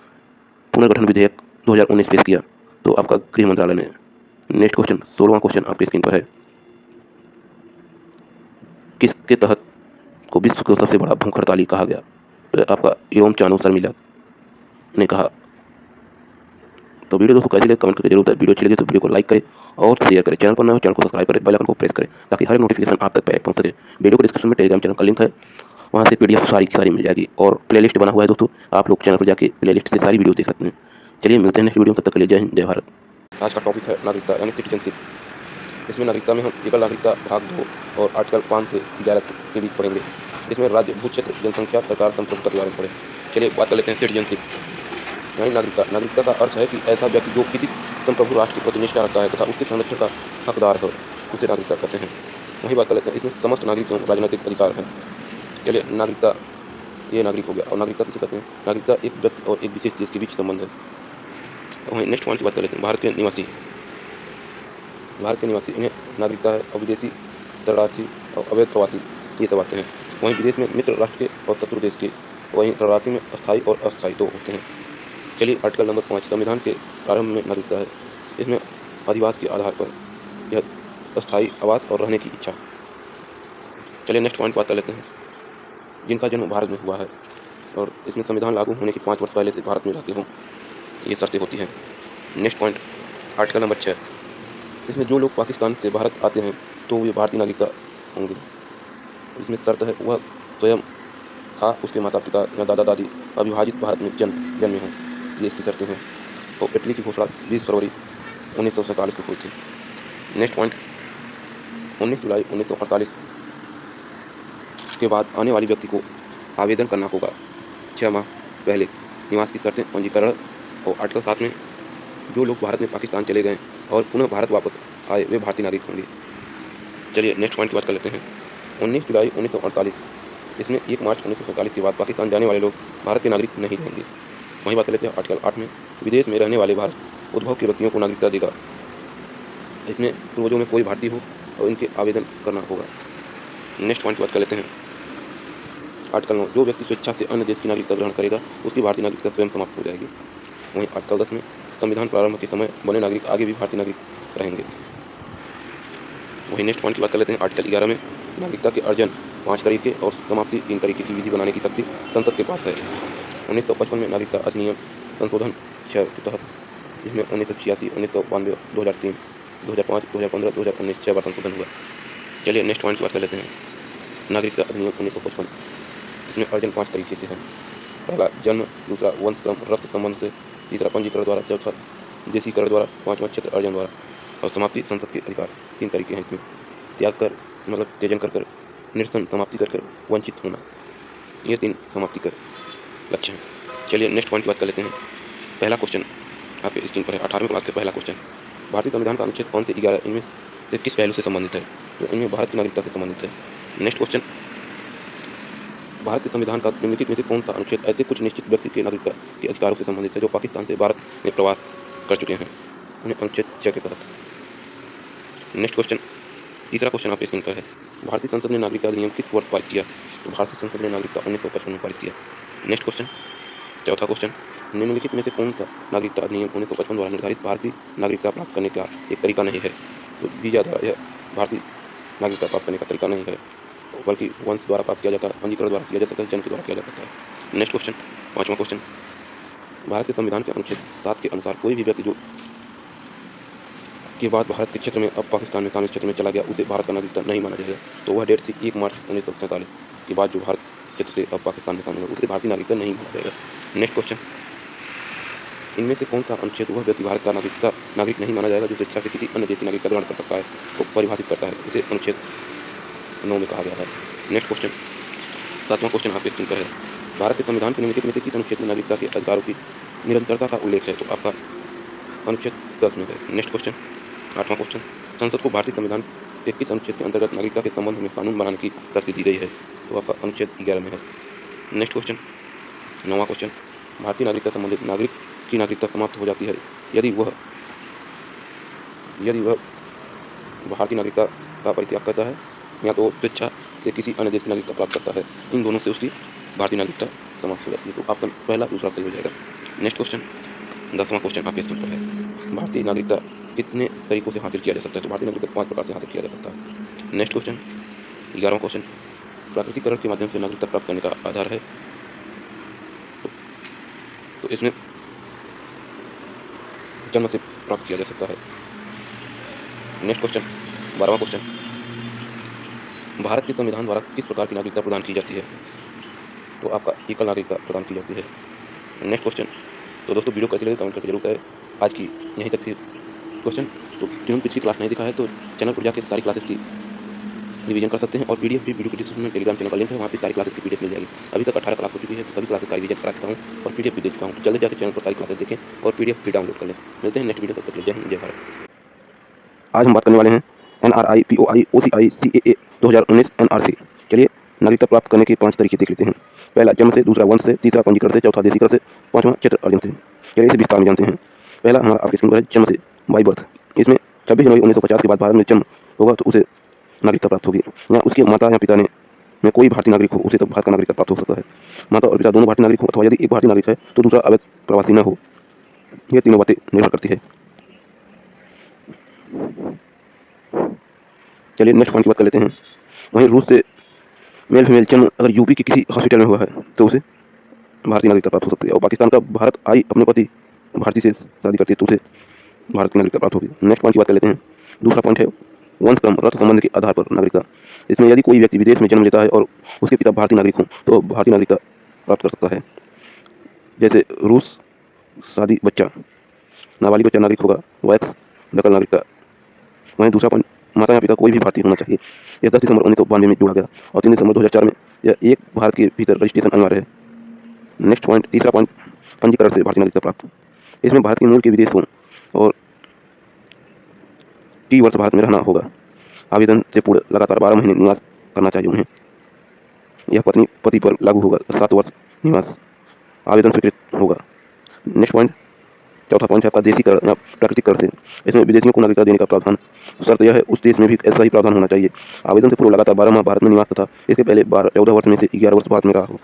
पुनर्गठन विधेयक 2019 पेश किया? तो आपका गृह मंत्रालय ने। नेक्स्ट क्वेश्चन 16वां क्वेश्चन आपकी स्क्रीन पर है। किसके तहत को विश्व को सबसे बड़ा भूख हड़ताली कहा गया? तो आपका एवं चानू शर्मिला ने कहा। तो वीडियो दोस्तों कैसी लगे कमेंट करके जरूर बताएं। वीडियो अच्छी लगी तो वीडियो को लाइक करें और शेयर करें। चैनल पर नए हो चैनल को सब्सक्राइब करें, बेल आइकन को प्रेस करें ताकि हर नोटिफिकेशन आप तक पहुंच सके। वीडियो को डिस्क्रिप्शन में टेलीग्राम चैनल का लिंक है, वहाँ से PDF सारी की सारी मिल जाएगी और प्लेलिस्ट बना हुआ है दोस्तों, आप लोग चैनल पर जाके प्लेलिस्ट से सारी वीडियो देख सकते हैं। चलिए मिलते हैं नेक्स्ट वीडियो में, तब तक के लिए जय हिंद जय भारत। आज का टॉपिक है नागरिकता यानी सिटीजनशिप। इसमें नागरिकता में हम एकल नागरिकता भाग 2 और आर्टिकल 5 से 11 के बीच पढ़ेंगे। इसमें राज्य, भू क्षेत्र, जनसंख्या, सरकार, संप्रभुता के बारे में पढ़े। चलिए बात कर लेते हैं सिटीजनशिप यानी नागरिकता। नागरिकता का अर्थ है कि ऐसा व्यक्ति जो किसी संप्रभु राष्ट्र के प्रति निष्ठा रखता है तथा उसके संरक्षण का हकदार है, उसे नागरिकता कहते हैं। वही बात कर लेते हैं, इसमें समस्त नागरिक एवं राजनीतिक अधिकार हैं। चलिए नागरिकता, ये नागरिक हो गया। और नागरिकता किसे कहते हैं? नागरिकता एक व्यक्ति और एक विशेष देश के बीच संबंध है। वहीं नेक्स्ट पॉइंट की बात कर लेते हैं, भारत के निवासी। भारत के निवासी इन्हें नागरिकता है, और विदेशी, शरणार्थी और अवैध प्रवासी ये सब आते हैं। वहीं विदेश में मित्र राष्ट्र के और शत्रु देश के, वहीं शरणार्थी में अस्थायी और अस्थायी दो होते हैं। चलिए आर्टिकल नंबर 5, संविधान के प्रारंभ में नागरिकता है। इसमें अधिवास के आधार पर यह अस्थायी आवास और रहने की इच्छा। चलिए नेक्स्ट पॉइंट बात कर लेते हैं, जिनका जन्म भारत में हुआ है और इसमें संविधान लागू होने के 5 वर्ष पहले से भारत में रहते हों, ये शर्तें होती हैं। नेक्स्ट पॉइंट आर्टिकल नंबर 6, इसमें जो लोग पाकिस्तान से भारत आते हैं तो वे भारतीय नागरिकता होंगे। इसमें शर्त है वह स्वयं था, उसके माता पिता या दादा दादी अविभाजित भारत में जन्मे हों, ये इसकी शर्तें हैं। और इटली की घोषणा 20 फरवरी 1947 को हुई थी। नेक्स्ट पॉइंट 19 जुलाई 1948 के बाद आने वाले व्यक्ति को आवेदन करना होगा 6 माह पहले। निवास की शर्तें, पंजीकरण। और आर्टिकल 7 में जो लोग भारत में पाकिस्तान चले गए और पुनः भारत वापस आए वे भारतीय नागरिक होंगे। चलिए नेक्स्ट पॉइंट की बात कर लेते हैं, 19 जुलाई 1948, इसमें 1 मार्च 1947 के बाद पाकिस्तान जाने वाले लोग भारत के नागरिक नहीं रहेंगे। वहीं बात कर लेते हैं आर्टिकल 8 में, विदेश में रहने वाले भारत उद्भव के व्यक्तियों को नागरिकता देगा। इसमें पूर्वजों में कोई भारतीय हो और इनके आवेदन करना होगा। नेक्स्ट पॉइंट की बात कर लेते हैं, आर्टिकल 9, जो व्यक्ति स्वेच्छा से अन्य देश की नागरिकता ग्रहण करेगा उसकी भारतीय नागरिकता स्वयं समाप्त हो जाएगी। वहीं आर्टिकल 10 में, संविधान प्रारंभ के समय बने नागरिक आगे भी भारतीय नागरिक रहेंगे। वहीं नेक्स्ट पॉइंट की बात कर लेते हैं, आर्टिकल 11 में, नागरिकता के अर्जन 5 तरीके और समाप्ति 3 तरीके की विधि बनाने की शक्ति संसद के पास है। 1955 में नागरिकता अधिनियम संशोधन 6 के तहत, जिसमें 1986, 1992, 2003, 2005, 2015, 2019 6 बार संशोधन हुआ। चलिए नेक्स्ट पॉइंट की बात कर लेते हैं, नागरिकता अधिनियम 1955। इसमें अर्जन 5 तरीके से हैं। पहला जन्म, दूसरा वंश क्रम रक्त संबंध से, तीसरा पंजीकरण द्वारा, चौथा देशीकरण द्वारा, पांचवा क्षेत्र अर्जन द्वारा, और समाप्ति संसद के अधिकार। 3 तरीके हैं इसमें, त्याग कर मतलब त्यजन कर, निरसन समाप्ति कर, वंचित होना, ये 3 समाप्ति कर लक्ष्य हैं। चलिए नेक्स्ट पॉइंट की बात कर लेते हैं। पहला क्वेश्चन आपके स्क्रीन पर है, 18वें क्लास का पहला क्वेश्चन, भारतीय संविधान का अनुच्छेद 5 से 11 इनमें से किस पहलू से संबंधित है? तो इनमें भारत की नागरिकता से संबंधित है। नेक्स्ट क्वेश्चन, भारत के संविधान का निम्नलिखित में से कौन सा अनुच्छेद ऐसे कुछ निश्चित व्यक्ति के नागरिकता के अधिकारों से संबंधित है जो पाकिस्तान से भारत में प्रवास कर चुके हैं, उन्हें अनुच्छेद 6 के तहत। नेक्स्ट क्वेश्चन, तीसरा क्वेश्चन आपके स्क्रीन पर है, भारतीय संसद ने नागरिकता अधिनियम किस वर्ष पारित किया? तो भारतीय संसद ने नागरिकता 1955 में पारित किया। नेक्स्ट क्वेश्चन, चौथा क्वेश्चन, निम्नलिखित में से कौन सा नागरिकता अधिनियम 1955 द्वारा निर्धारित भारतीय नागरिकता प्राप्त करने का एक तरीका नहीं है? तो वीजा द्वारा यह भारतीय नागरिकता प्राप्त करने का तरीका नहीं है, बल्कि वंश द्वारा प्राप्त किया जाता है, पंजीकरण द्वारा किया जा सकता है, जन्म के द्वारा किया जा सकता है। नेक्स्ट क्वेश्चन, पांचवा क्वेश्चन, भारत के संविधान के अनुच्छेद 7 के अनुसार कोई भी व्यक्ति जो के बाद भारत के क्षेत्र में अब पाकिस्तान में शामिल क्षेत्र में चला गया उसे भारत का नागरिकता नहीं माना जाएगा। तो वह डेट थी 1 मार्च 1947 के बाद जो भारत क्षेत्र से अब पाकिस्तान में शामिल है उसे भारतीय नागरिकता नहीं माना जाएगा। नेक्स्ट क्वेश्चन, इनमें से कौन सा अनुच्छेद वह व्यक्ति भारत का नागरिक नहीं माना जाएगा जो स्वेच्छा से किसी अन्य देश की नागरिकता ग्रहण कर सकता है को परिभाषित करता है, उसे अनुच्छेद 9 में कहा गया है। नेक्स्ट क्वेश्चन, 7वां क्वेश्चन आपके स्क्रीन पर है, भारत के संविधान के निम्नलिखित में से किस अनुच्छेद में नागरिकता के अधिकारों की निरंतरता का उल्लेख है? तो आपका अनुच्छेद 10 में है। नेक्स्ट क्वेश्चन, 8वां क्वेश्चन, संसद को भारतीय संविधान के किस अनुच्छेद के अंतर्गत नागरिकता के संबंध में कानून बनाने की शक्ति दी गई है? तो आपका अनुच्छेद 11 में है। नेक्स्ट क्वेश्चन, 9वां क्वेश्चन, भारतीय नागरिकता संबंधित नागरिक की नागरिकता समाप्त हो जाती है यदि वह भारतीय नागरिकता का परित्याग करता है या तो स्वेच्छा से किसी अन्य देश की नागरिकता प्राप्त करता है, इन दोनों से उसकी भारतीय नागरिकता समाप्त हो जाती है। तो ऑप्शन पहला दूसरा सही हो जाएगा। नेक्स्ट क्वेश्चन, 10वां क्वेश्चन आपके स्क्रीन पर है, भारतीय नागरिकता कितने तरीकों से हासिल किया जा सकता है? तो भारतीय नागरिकता 5 प्रकार से हासिल किया जा सकता है। नेक्स्ट क्वेश्चन, 11वां क्वेश्चन, प्राकृतिकरण के माध्यम से नागरिकता प्राप्त करने का आधार है। तो इसमें जन्म से प्राप्त किया जा सकता है। नेक्स्ट क्वेश्चन, 12वां क्वेश्चन, भारत के संविधान द्वारा किस प्रकार की नागरिकता प्रदान की जाती है? तो आपका एकल नागरिकता प्रदान की जाती है। नेक्स्ट क्वेश्चन, तो दोस्तों वीडियो कैसी लगी कमेंट करके जरूर करें। आज की यहीं तक थी क्वेश्चन। तो जिन्होंने पिछली क्लास नहीं दिखा है तो चैनल पर जाकर सारी क्लासेस की रिवीजन कर सकते हैं, और पीडीएफ भी वीडियो के डिस्क्रिप्शन में टेलीग्राम चैनल का लिंक है, वहाँ पे सारी क्लासेस की पीडीएफ मिल जाएगी। अभी तक 18 क्लास हो चुकी है, तो सभी क्लासेस का रिवीजन करा चुका हूँ और पीडीएफ भी दे चुका हूँ। तो जल्दी जाकर चैनल पर सारी क्लासेस देखें और पीडीएफ भी डाउनलोड कर लें। मिलते हैं नेक्स्ट वीडियो, तब तक के लिए जय हिंद जय भारत। आज हम बात करने वाले हैं NRI, POI, OCI, CAA 2019 NRC। चलिए नागरिकता प्राप्त करने के 5 तरीके देख लेते हैं। पहला जन्म से, दूसरा वंश से, तीसरा पंजीकरण से, चौथा देशीकरण से, पांचवा क्षेत्र अर्जन से। चलिए इसे विस्तार में जानते हैं। पहला हमारा आपके स्क्रीन पर है जन्म से, बाई बर्थ। इसमें 26 जनवरी 1950 के बाद भारत में जन्म होगा तो उसे नागरिकता प्राप्त होगी। या उसके माता या पिता ने में कोई भारतीय नागरिक हो, उसे तब भारत का नागरिकता प्राप्त हो सकता है। माता और पिता दोनों भारतीय नागरिक हो, अथवा यदि एक भारतीय नागरिक है तो दूसरा अवैध प्रवासी न हो। यह तीनों बातें निर्भर करती है। चलिए नेक्स्ट पॉइंट की बात कर लेते हैं। वहीं रूस से मेल फीमेल जन्म अगर यूपी के किसी हॉस्पिटल में हुआ है तो उसे भारतीय नागरिकता प्राप्त हो सकती है। और पाकिस्तान का भारत आई अपने पति भारतीय से शादी करती है तो उसे भारत की नागरिकता प्राप्त होगी। नेक्स्ट पॉइंट की बात कर लेते हैं। दूसरा पॉइंट है वंशक्रम रक्त संबंध के आधार पर नागरिकता। इसमें यदि कोई व्यक्ति विदेश में जन्म लेता है और उसके पिता भारतीय नागरिक हों तो भारतीय नागरिकता प्राप्त कर सकता है। जैसे रूस शादी बच्चा, नाबालिग बच्चा नागरिक होगा, वैक्स नकल नागरिकता। वहीं दूसरा पॉइंट माता या पिता कोई भी भारतीय होना चाहिए। यह 10 दिसंबर 1992 में जोड़ा गया और 3 दिसंबर 2004 में यह एक भारत के भीतर रजिस्ट्रेशन अनिवार्य है। नेक्स्ट पॉइंट, तीसरा पॉइंट, पंजीकरण से भारतीय नागरिकता प्राप्त। इसमें भारत के मूल के विदेश हों और 30 वर्ष भारत में रहना होगा। आवेदन से पूर्व लगातार 12 महीने निवास करना चाहिए उन्हें। यह पति पर लागू होगा। 7 वर्ष निवास आवेदन स्वीकृत होगा। नेक्स्ट पॉइंट, चौथा पॉइंट है आपका देशीकरण या प्राकृतिक कर से। इसमें विदेशियों को नागरिकता देने का प्रावधान। शर्त यह है उस देश में भी ऐसा ही प्रावधान होना चाहिए। आवेदन से पूर्व लगातार 12 माह भारत में निवास तथा इसके पहले 14 वर्ष में से 11 वर्ष भारत में रहा हो।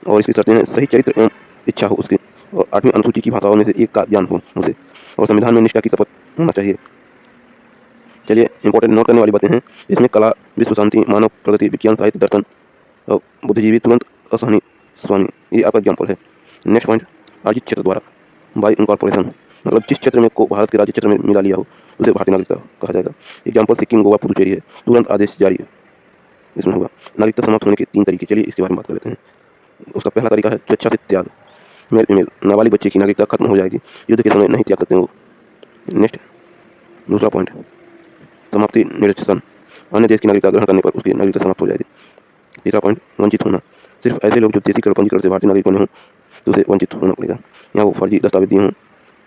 और इसकी शर्तें हैं सही चरित्र एवं इच्छा हो उसकी, और 8वीं अनुसूची की भाषाओं में से एक का ज्ञान हो उसे, और संविधान में निष्ठा की शपथ होना चाहिए। चलिए इंपॉर्टेंट नोट करने वाली बातें हैं। इसमें कला, विश्व शांति, मानव प्रगति, विज्ञान, साहित्य, दर्शन और बुद्धिजीवी, तुरंत, असहनी, स्वामी, ये आपका एग्जाम्पल है। नेक्स्ट पॉइंट, अर्जित क्षेत्र द्वारा, बाई इनकॉर्पोरेशन, मतलब जिस क्षेत्र में को भारत के राज्य क्षेत्र में मिला लिया हो उसे भारतीय नागरिकता कहा जाएगा। एग्जाम्पल सिक्किम, गोवा, पुदुचेरी है। तुरंत आदेश जारी है इसमें होगा। नागरिकता समाप्त होने के 3 तरीके, चलिए इसके बारे में बात कर लेते हैं। उसका पहला तरीका है स्वेच्छा से त्याग। मेल फीमेल नाबालिग बच्चे की नागरिकता खत्म हो जाएगी, युद्ध के समय नहीं त्याग सकते वो। नेक्स्ट, दूसरा पॉइंट, समाप्ति निरसन, अन्य देश की नागरिकता ग्रहण करने पर उसकी नागरिकता समाप्त हो जाएगी। तीसरा पॉइंट, वंचित होना, सिर्फ ऐसे लोग जो देशीकरण पंजीकरण से भारतीय नागरिक बने हों तो उसे वंचित होना पड़ेगा, या वो फर्जी दस्तावेज दिए हों,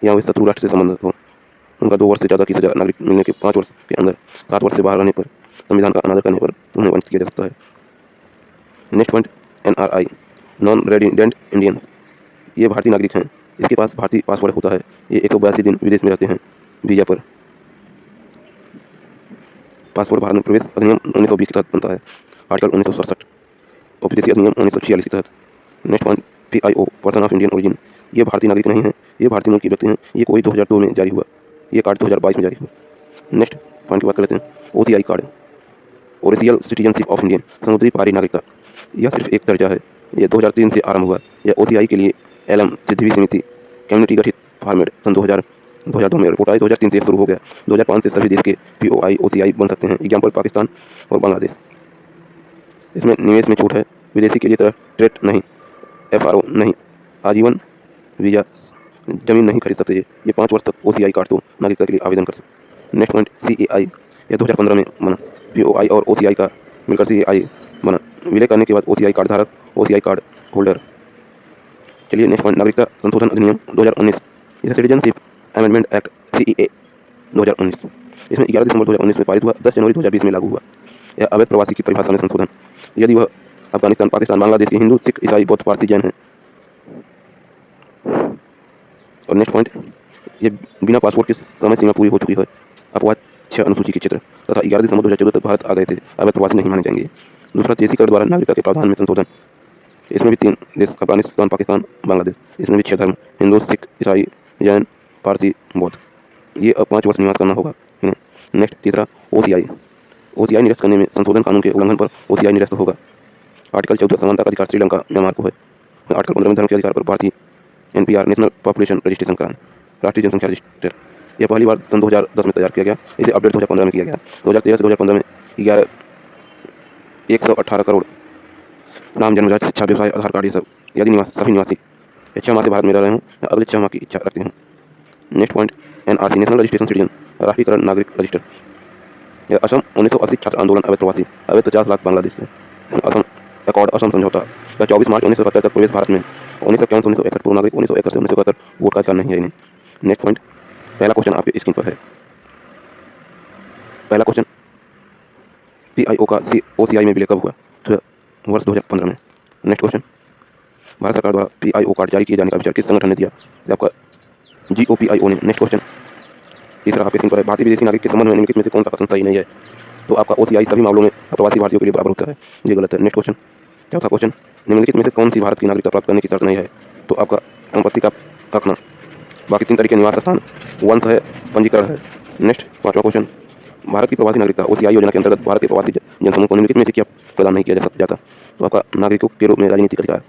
या वे शत्रु राष्ट्र से संबंधित हों। उनका 2 वर्ष से ज़्यादा की सजा नागरिक मिलने के 5 वर्ष के अंदर 7 वर्ष से बाहर रहने पर, संविधान का अनादर करने पर उन्हें वंचित किया जा सकता है। Next point, NRI, non resident Indian, ये भारतीय नागरिक हैं, इसके पास भारतीय पासपोर्ट होता है, ये 182 दिन विदेश में रहते हैं वीजा पर। पासपोर्ट भारत में प्रवेश अधिनियम 1920 के तहत बनता है, आर्टिकल 1967, और विदेशी अधिनियम 1946 के तहत। Next point, PIO, person of Indian origin, ये भारतीय नागरिक नहीं है, ये भारतीय मूल के व्यक्ति हैं। ये कोई 2002 में जारी हुआ, ये कार्ड 2022 में जारी हुआ। नेक्स्ट पॉइंट की बात कर लेते हैं। OCI card, original citizenship of Indian, समुद्री पहाड़ी नागरिकता, यह सिर्फ एक दर्जा है। यह 2003 से आरंभ हुआ। यह OCI के लिए एलम सिद्धि समिति कम्युनिटी गठित फॉर्मेट सन 2002 में रिपोर्ट आई। 2003 से शुरू हो गया। 2005 से सभी देश के POI OCI बन सकते हैं। एग्जाम्पल पाकिस्तान और बांग्लादेश। इसमें निवेश में छूट है, विदेशी के लिए तरह ट्रेड नहीं, FRO नहीं, आजीवन वीजा, जमीन नहीं खरीद सकते। ये 5 वर्ष तक OCI कार्ड तो नागरिकता के लिए आवेदन कर सकते। नेक्स्ट पॉइंट, CAI, यह 2015 में बना। POI और OCI का मिलकर CAI बना। विलय करने के बाद OCI कार्ड धारक, OCI कार्ड होल्डर। चलिए नेक्स्ट पॉइंट, नागरिकता संशोधन अधिनियम 2019, यह सिटीजनशिप अमेंडमेंट एक्ट CEA 2019। इसमें 11 दिसंबर 2019 में पारित हुआ, 10 जनवरी 2020 में लागू हुआ। यह अवैध प्रवासी की परिभाषा में संशोधन, यदि वह अफगानिस्तान, पाकिस्तान, बांग्लादेश के हिंदू, सिख, ईसाई, बौद्ध, पारसी, जैन है। और नेक्स्ट पॉइंट, ये बिना पासपोर्ट की समय सीमा पूरी हो चुकी है, अपवाद 6 अनुसूची के क्षेत्र तथा 11 दिसंबर 2014 तक भारत आ गए थे, अवैध प्रवासी नहीं माने जाएंगे। दूसरा, देशीकरण द्वारा नागरिकता के प्रावधान में संशोधन, इसमें भी 3 देश, अफगानिस्तान, पाकिस्तान, बांग्लादेश। इसमें भी 6 धर्म, हिंदू, सिख, ईसाई, जैन, पारसी, बौद्ध। ये अब 5 वर्ष निवास करना होगा इन्हें। नेक्स्ट, तीसरा, OCI, ओसीआई निरस्त करने में संशोधन कानून के उल्लंघन पर ओसीआई निरस्त होगा। आर्टिकल 14 समानता का अधिकार श्रीलंका म्यांमार को है। आर्टिकल 15 में धर्म के अधिकार पर भारतीय एनपीआर नेशनल पॉपुलेशन रजिस्ट्रेशन करान राष्ट्रीय जनसंख्या रजिस्टर यह पहली बार सन 2010 में तैयार किया गया। इसे अपडेट 2015 में किया गया। 2013 से 2015 में 118 करोड़ नाम, जन्म, जाति, शिक्षा, व्यवसाय, आधार कार्ड, ये सब यदि सभी निवासी 6 माह से भारत में रह रहे हों या अगले 6 माह की इच्छा रखते हों। Next point, NRC national registration citizen राष्ट्रीयकरण नागरिक रजिस्टर। यह असम 1980 छात्र आंदोलन, अवैध प्रवासी, अवैध 50 लाख बांग्लादेश है। असम अकॉर्ड, असम समझौता, यह 24 मार्च 1977 तक प्रवेश भारत में 1951 से 1961 पूर्व नागरिक, 1971 से 1971 वोट का अधिकार नहीं है इन्हें। नेक्स्ट पॉइंट, पहला क्वेश्चन आपके स्क्रीन पर है। पहला क्वेश्चन, पीआईओ का ओसीआई में विलय कब हुआ? तो वर्ष 2015 में। नेक्स्ट क्वेश्चन, भारत सरकार द्वारा पीआईओ कार्ड जारी किए जाने का विचार किस संगठन ने दिया? आपका जीओपीआईओ ने। नेक्स्ट क्वेश्चन, तीसरा आपके स्क्रीन पर है, भारतीय विदेशी नागरिक के संबंध में निम्नलिखित में से कौन सा कथन सही नहीं है? तो आपका ओसीआई सभी मामलों में प्रवासी भारतीयों के लिए बराबर होता है, ये गलत है। नेक्स्ट क्वेश्चन, चौथा क्वेश्चन, निम्नलिखित में से कौन सी भारत की नागरिकता प्राप्त करने की शर्त नहीं है? तो आपका संपत्ति का रखना, बाकी 3 तरीके निवास स्थान, वंश है, पंजीकरण है। नेक्स्ट पांचवा क्वेश्चन, भारत की प्रवासी नागरिकता ओसीआई योजना के अंतर्गत भारत के प्रवासी जनसमूह को निम्नलिखित में से क्या प्रदान नहीं किया जाता? तो आपका नागरिकों के रूप में राजनीतिक अधिकार,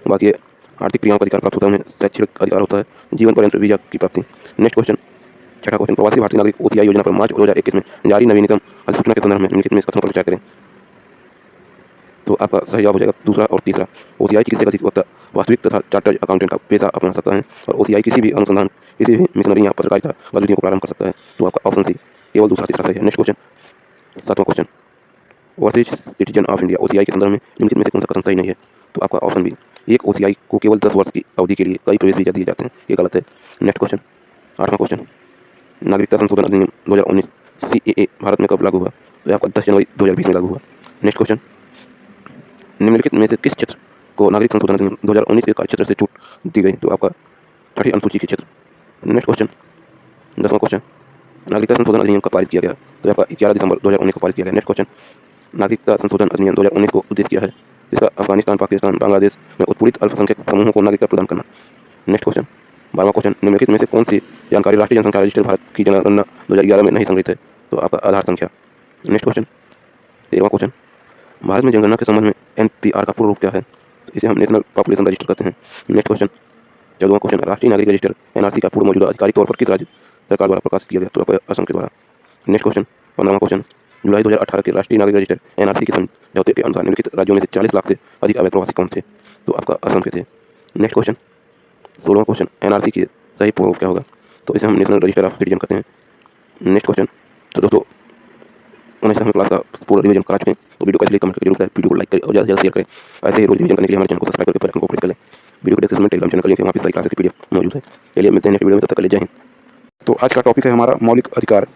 बाकी आर्थिक क्रियाओं का अधिकार प्राप्त होता है, उन्हें शैक्षणिक अधिकार होता है, जीवन पर्यंत वीजा की प्राप्ति। नेक्स्ट क्वेश्चन, छठा क्वेश्चन, प्रवासी भारतीय नागरिक ओसीआई योजना पर मार्च 2021 में जारी नवीनतम अधिसूचना के संदर्भ में निम्नलिखित में इस कथन पर विचार करें। तो आपका सही जवाब हो जाएगा दूसरा और तीसरा। ओसीआई किसी का अधिवक्ता, वास्तविक तथा चार्टर्ड अकाउंटेंट का पेशा अपना सकता है और ओसीआई किसी भी अनुसंधान, किसी भी मिशनरी या पत्रकारिता गतिविधियों को प्रारंभ कर सकता है। तो आपका ऑप्शन सी केवल दूसरा तीसरा सही है। नेक्स्ट क्वेश्चन, सातवां question, overseas citizen of India OCI के संदर्भ में निम्नलिखित में से कौन सा कथन सही नहीं है? तो आपका ऑप्शन बी, एक ओसीआई को केवल 10 वर्ष की अवधि के लिए कई प्रवेश वीजा दिए जाते हैं, ये गलत है। नेक्स्ट क्वेश्चन, आठवां क्वेश्चन, नागरिकता संशोधन अधिनियम 2019 सीएए भारत में कब लागू हुआ? तो आपका 10 जनवरी 2020 में लागू हुआ। नेक्स्ट क्वेश्चन, निम्नलिखित में से किस क्षेत्र को नागरिक संशोधन अधिनियम 2019 के कार्यक्षेत्र से छूट दी गई? तो आपका छठी अनुसूची के क्षेत्र। नेक्स्ट क्वेश्चन, 10वां क्वेश्चन, नागरिकता संशोधन अधिनियम कब पारित किया गया? तो आपका 11 दिसंबर 2019 को पारित किया गया। नेक्स्ट क्वेश्चन, नागरिकता संशोधन अधिनियम 2019 को उद्देश्य किया है इसका अफगानिस्तान, पाकिस्तान, बांग्लादेश में उत्पीड़ित अल्पसंख्यक समूहों को नागरिकता प्रदान करना। नेक्स्ट क्वेश्चन, 12वां क्वेश्चन, निम्नलिखित में से कौन सी जानकारी राष्ट्रीय जनसंख्या रजिस्टर भारत की जनगणना 2011 में नहीं संग्रहित है? तो आपका आधार संख्या। नेक्स्ट क्वेश्चन, 13वां क्वेश्चन, भारत में जनगणना के संबंध में एनपीआर का पूर्ण रूप क्या है? तो इसे हम नेशनल पॉपुलेशन रजिस्टर कहते हैं। नेक्स्ट क्वेश्चन, 14वां क्वेश्चन, राष्ट्रीय नागरिक रजिस्टर एनआरसी का पूर्व मौजूदा आधिकारिक तौर पर किस राज्य सरकार द्वारा प्रकाशित किया गया? तो आपका असम के द्वारा। नेक्स्ट क्वेश्चन, 15वां क्वेश्चन, जुलाई 2018 के राष्ट्रीय नागरिक रजिस्टर एनआरसी के समझौते के अनुसार निम्नलिखित राज्यों में से 40 लाख से अधिक अवैध प्रवासी कौन थे? तो आपका असम के थे। नेक्स्ट क्वेश्चन, 16वां क्वेश्चन, एनआरसी के सही पूर्ण रूप क्या होगा? तो इसे हम नेशनल रजिस्टर ऑफ सिटीजन कहते हैं। नेक्स्ट क्वेश्चन, तो दोस्तों उन्हें हम क्लास का पूरा रिवीजन करा चुके हैं, तो वीडियो को इसलिए कमेंट करके जरूर करें, वीडियो को लाइक करें और ज़्यादा से ज़्यादा शेयर करें। ऐसे ही रोज रिवीजन करने के लिए हमारे चैनल को सब्सक्राइब करके बेल आइकन को प्रेस कर लें। वीडियो के डिस्क्रिप्शन में टेलीग्राम चैनल का लिंक है, वहाँ पे सारी क्लासेस की पीडीएफ मौजूद है। चलिए मिलते हैं नेक्स्ट वीडियो में, तब तक के लिए जय हिंद। तो आज का टॉपिक है हमारा मौलिक अधिकार,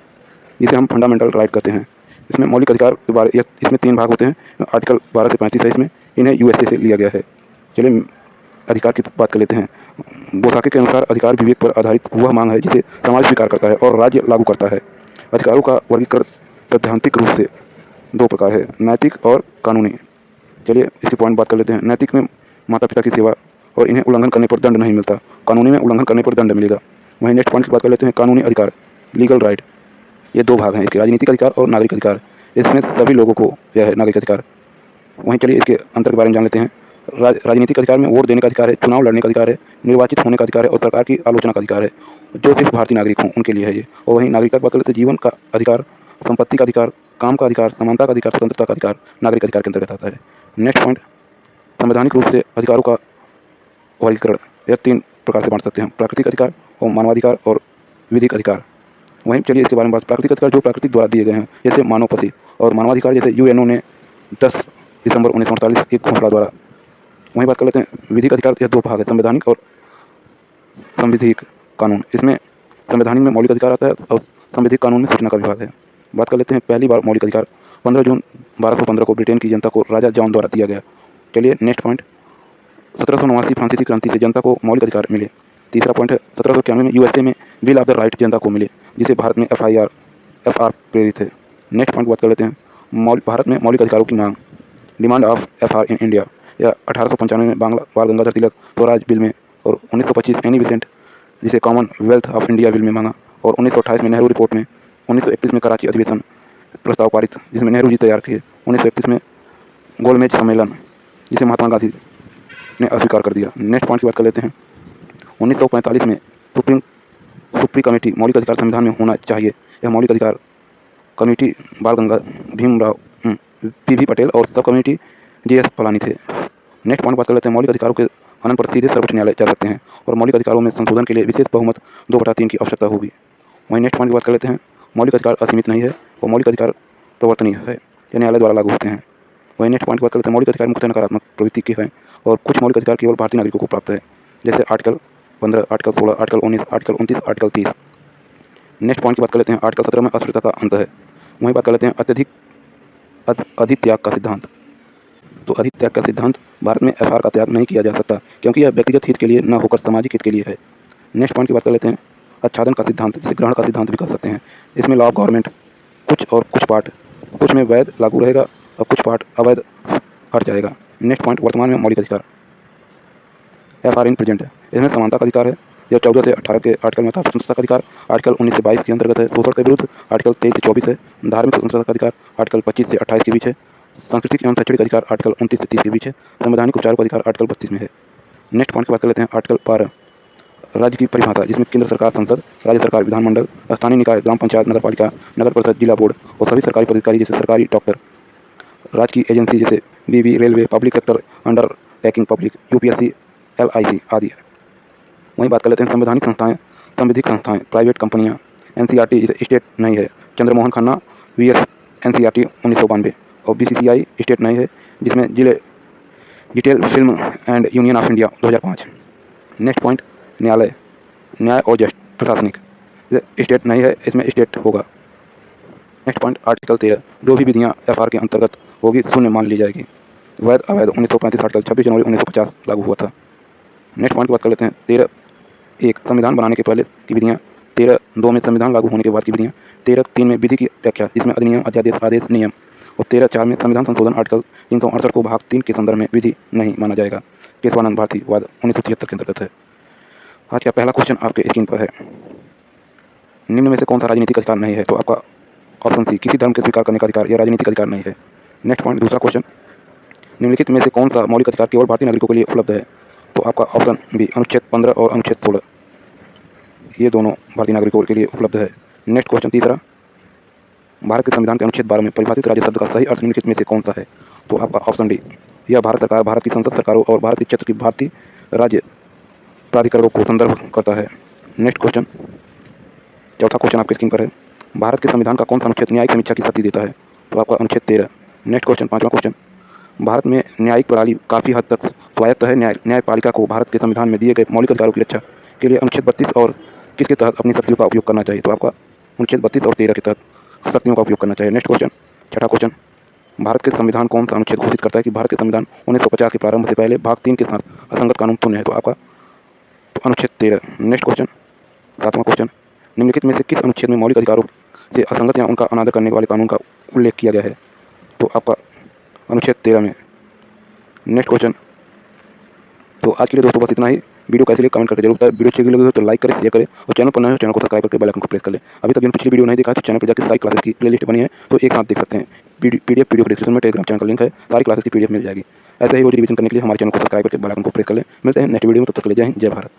जिसे हम फंडामेंटल राइट कहते हैं। इसमें मौलिक अधिकार के बारे इसमें 3 भाग होते हैं। आर्टिकल 12 से 35 है इसमें, इन्हें यूएसए से लिया गया है। चलिए अधिकार की बात कर लेते हैं। बोसाके के अनुसार अधिकार विवेक पर आधारित वह मांग है जिसे समाज स्वीकार करता है और राज्य लागू करता है। अधिकारों का वर्गीकरण सैद्धांतिक रूप से 2 प्रकार है, नैतिक और कानूनी। चलिए इसके पॉइंट बात कर लेते हैं। नैतिक में माता पिता की सेवा और इन्हें उल्लंघन करने पर दंड नहीं मिलता। कानूनी में उल्लंघन करने पर दंड मिलेगा। वहीं नेक्स्ट पॉइंट की बात कर लेते हैं, कानूनी अधिकार, लीगल राइट। ये 2 भाग हैं इसके, राजनीतिक अधिकार और नागरिक अधिकार। इसमें सभी लोगों को यह है नागरिक अधिकार। वहीं चलिए इसके अंतर के बारे में जान लेते हैं। राजनीतिक अधिकार में वोट देने का अधिकार है, चुनाव लड़ने का अधिकार है, निर्वाचित होने का अधिकार है और सरकार की आलोचना का अधिकार है, जो सिर्फ भारतीय नागरिक हों उनके लिए है ये। और वहीं नागरिकता की बात कर लेते हैं, जीवन का अधिकार, संपत्ति का अधिकार, काम का अधिकार, समानता का अधिकार, स्वतंत्रता का अधिकार नागरिक अधिकार के अंतर्गत आता है। नेक्स्ट पॉइंट, संवैधानिक रूप से अधिकारों का वर्गीकरण यह 3 प्रकार से बांट सकते हैं, प्राकृतिक अधिकार और मानवाधिकार और विधिक अधिकार। वहीं चलिए इसके बारे में बात, प्राकृतिक अधिकार जो प्राकृतिक द्वारा दिए गए हैं, जैसे मानवपति, और मानवाधिकार जैसे यूएनओ ने 10 दिसंबर 1948 एक घोषणा द्वारा। वहीं बात कर लेते हैं विधिक अधिकार, यह 2 भाग है, संवैधानिक और संविधिक कानून। इसमें संवैधानिक में मौलिक अधिकार आता है और संविधिक कानून में सूचना का विभाग है। बात कर लेते हैं पहली बार मौलिक अधिकार 15 जून 1215 को ब्रिटेन की जनता को राजा जॉन द्वारा दिया गया। चलिए नेक्स्ट पॉइंट, 1789 फ्रांसीसी क्रांति से जनता को मौलिक अधिकार मिले। तीसरा पॉइंट है 1791 में यूएसए में बिल ऑफ द राइट जनता को मिले, जिसे भारत में एफआर प्रेरित है। नेक्स्ट पॉइंट बात कर लेते हैं भारत में मौलिक अधिकारों की मांग, demand of FR in India. या 1895 में बाल गंगाधर तिलक स्वराज बिल में, और 1925 एनी बिसेंट जिसे कॉमनवेल्थ ऑफ इंडिया बिल में मांगा, और 1928 में नेहरू रिपोर्ट में, 1931 में कराची अधिवेशन प्रस्ताव पारित जिसमें नेहरू जी तैयार किए। 1931 में गोलमेज सम्मेलन जिसे महात्मा गांधी ने अस्वीकार कर दिया। नेक्स्ट पॉइंट की बात कर लेते हैं। 1945 में सुप्रीम कमेटी मौलिक अधिकार संविधान में होना चाहिए। यह मौलिक अधिकार कमेटी बाल गंगाधर भीमराव पी.भी. पटेल और सब कमेटी जी.एस. फलानी थे। नेक्स्ट पॉइंट बात कर लेते हैं। मौलिक अधिकारों के हनन पर सीधे सर्वोच्च न्यायालय जा सकते हैं और मौलिक अधिकारों में संशोधन के लिए विशेष बहुमत 2/3 की आवश्यकता होगी। वहीं नेक्स्ट पॉइंट की बात कर लेते हैं। मौलिक अधिकार असीमित नहीं है और मौलिक अधिकार प्रवर्तनीय है, यह न्यायालय द्वारा लागू होते हैं। वहीं नेक्स्ट पॉइंट की बात कर लेते हैं। मौलिक अधिकार मुख्यतः नकारात्मक प्रवृत्ति के हैं और कुछ मौलिक अधिकार केवल भारतीय नागरिकों को प्राप्त है, जैसे article 15, article 16, article 19, article 29, article 30। Next point की बात कर लेते हैं। आर्टिकल 17 में अस्पृश्यता का अंत है। वहीं बात कर लेते हैं अधित्याग का सिद्धांत। तो अधित्याग का सिद्धांत भारत में एफआर का त्याग नहीं किया जा सकता क्योंकि यह व्यक्तिगत हित के लिए न होकर सामाजिक हित के लिए है। नेक्स्ट पॉइंट की बात कर लेते हैं। आच्छादन का सिद्धांत, जिसे ग्रहण का सिद्धांत भी कह सकते हैं। इसमें लॉ ऑफ गवर्नमेंट कुछ पार्ट कुछ में वैध लागू रहेगा और कुछ पार्ट अवैध हट जाएगा। नेक्स्ट पॉइंट वर्तमान में मौलिक अधिकार एफआर इन प्रेजेंट है। इसमें समानता का अधिकार है। यह 14 से 18 के आर्टिकल में था। स्वतंत्रता का अधिकार आर्टिकल 19 से 22 के अंतर्गत है। शोषण के विरुद्ध आर्टिकल 23 से 24 है। धार्मिक स्वतंत्रता का अधिकार आर्टिकल 25 से 28 के बीच है। सांस्कृतिक एवं शैक्षणिक अधिकार आर्टिकल 29 से 30 के बीच है। संवैधानिक उपचारों का अधिकार आर्टिकल 32 में है। नेक्स्ट पॉइंट की बात कर लेते हैं। आर्टिकल 12 राज्य की परिभाषा, जिसमें केंद्र सरकार संसद, राज्य सरकार विधानमंडल, स्थानीय निकाय, ग्राम पंचायत, नगर पालिका, नगर परिषद, जिला बोर्ड और सभी सरकारी पदाधिकारी जैसे सरकारी डॉक्टर, राज्य की एजेंसी जैसे बीबी, railway, public sector undertaking public, UPSC, LIC आदि। वहीं बात कर लेते हैं संवैधानिक संस्थाएं, संविधिक संस्थाएं, प्राइवेट कंपनियां, एनसीईआरटी जिसे स्टेट नहीं है, चंद्रमोहन खन्ना वीएस एनसीईआरटी 1992 और बीसीसीआई स्टेट नहीं है, जिसमें detail film and union of India 2005। Next point न्याय और जस्ट प्रशासनिक स्टेट नहीं है, इसमें स्टेट होगा। नेक्स्ट पॉइंट आर्टिकल 13 जो भी विधियाँ एफआर के अंतर्गत होगी शून्य मान ली जाएगी। वैध अवैध 1935 आर्टिकल 26 जनवरी 1950 लागू हुआ था। नेक्स्ट पॉइंट की बात कर लेते हैं। 13(1) संविधान बनाने के पहले की विधियाँ, 13(2) में संविधान लागू होने के बाद की विधियाँ, 13(3) में विधि की व्याख्या जिसमें अधिनियम, अध्यादेश, आदेश, नियम और 13(4) में संविधान संशोधन आर्टिकल 368 को भाग 3 के संदर्भ में विधि नहीं माना जाएगा। केशवानंद भारती वाद 1973 के अंतर्गत है। आज का पहला क्वेश्चन आपके स्क्रीन पर है। निम्न में से कौन सा राजनीतिक अधिकार नहीं है? तो आपका ऑप्शन सी किसी धर्म के स्वीकार करने का अधिकार, यह राजनीतिक अधिकार नहीं है। नेक्स्ट पॉइंट दूसरा क्वेश्चन, निम्नलिखित में से कौन सा मौलिक अधिकार केवल भारतीय नागरिकों के लिए उपलब्ध है? तो आपका ऑप्शन बी अनुच्छेद 15 और अनुच्छेद 16 ये दोनों भारतीय नागरिकों के लिए उपलब्ध है। नेक्स्ट क्वेश्चन तीसरा, भारत के संविधान के अनुच्छेद 12 में परिभाषित राज्य शब्द का सही अर्थ निम्नलिखित में से कौन सा है? तो आपका ऑप्शन डी यह भारत सरकार, भारत की संसद सरकारों और भारत के क्षेत्र की भारतीय राज्य प्राधिकरणों को संदर्भ करता है। नेक्स्ट क्वेश्चन चौथा क्वेश्चन आपके स्क्रीन पर है। भारत के संविधान का कौन सा अनुच्छेद न्यायिक समीक्षा की शक्ति देता है? तो आपका अनुच्छेद 13। नेक्स्ट क्वेश्चन पांचवा क्वेश्चन, भारत में न्यायिक प्रणाली काफ़ी हद तक स्वायत्त है। न्यायपालिका को भारत के संविधान में दिए गए मौलिक अधिकारों की रक्षा के लिए अनुच्छेद 32 और किसके तहत अपनी शक्तियों का उपयोग करना चाहिए? तो आपका अनुच्छेद 32 और 13 के तहत शक्तियों का उपयोग करना चाहिए। नेक्स्ट क्वेश्चन छठा क्वेश्चन, भारत के संविधान कौन सा अनुच्छेद घोषित करता है कि भारत के संविधान 1950 के प्रारंभ से पहले भाग 3 के साथ असंगत कानून शून्य है? तो आपका अनुच्छेद 13। नेक्स्ट क्वेश्चन सातवां क्वेश्चन, निम्नलिखित में से किस अनुच्छेद में मौलिक अधिकारों से असंगत या उनका अनादर करने वाले कानून का उल्लेख किया गया है? तो आपका अनुच्छेद 13 में। नेक्स्ट क्वेश्चन, तो आज के लिए दोस्तों बस इतना ही। वीडियो कैसे लगे कमेंट करके जरूर बताएं। वीडियो अच्छी लगी हो तो लाइक करें, शेयर करें और चैनल पर नए हो चैनल को सब्सक्राइब करके बेल आइकन को प्रेस कर लें। अभी तक जिन पिछली वीडियो नहीं देखा तो चैनल पर जाकर सारी क्लासेस की प्लेलिस्ट बनी है तो एक साथ देख सकते हैं। पीडीएफ वीडियो डिस्क्रिप्शन में टेलीग्राम चैनल का लिंक है, सारी क्लासेस की पीडीएफ मिल जाएगी। ऐसे ही रोज रिवीजन करने के लिए हमारे चैनल को सब्सक्राइब करके बेल आइकन को प्रेस कर लें। मिलते हैं नेक्स्ट वीडियो में, तब तक के लिए जय हिंद, जय भारत।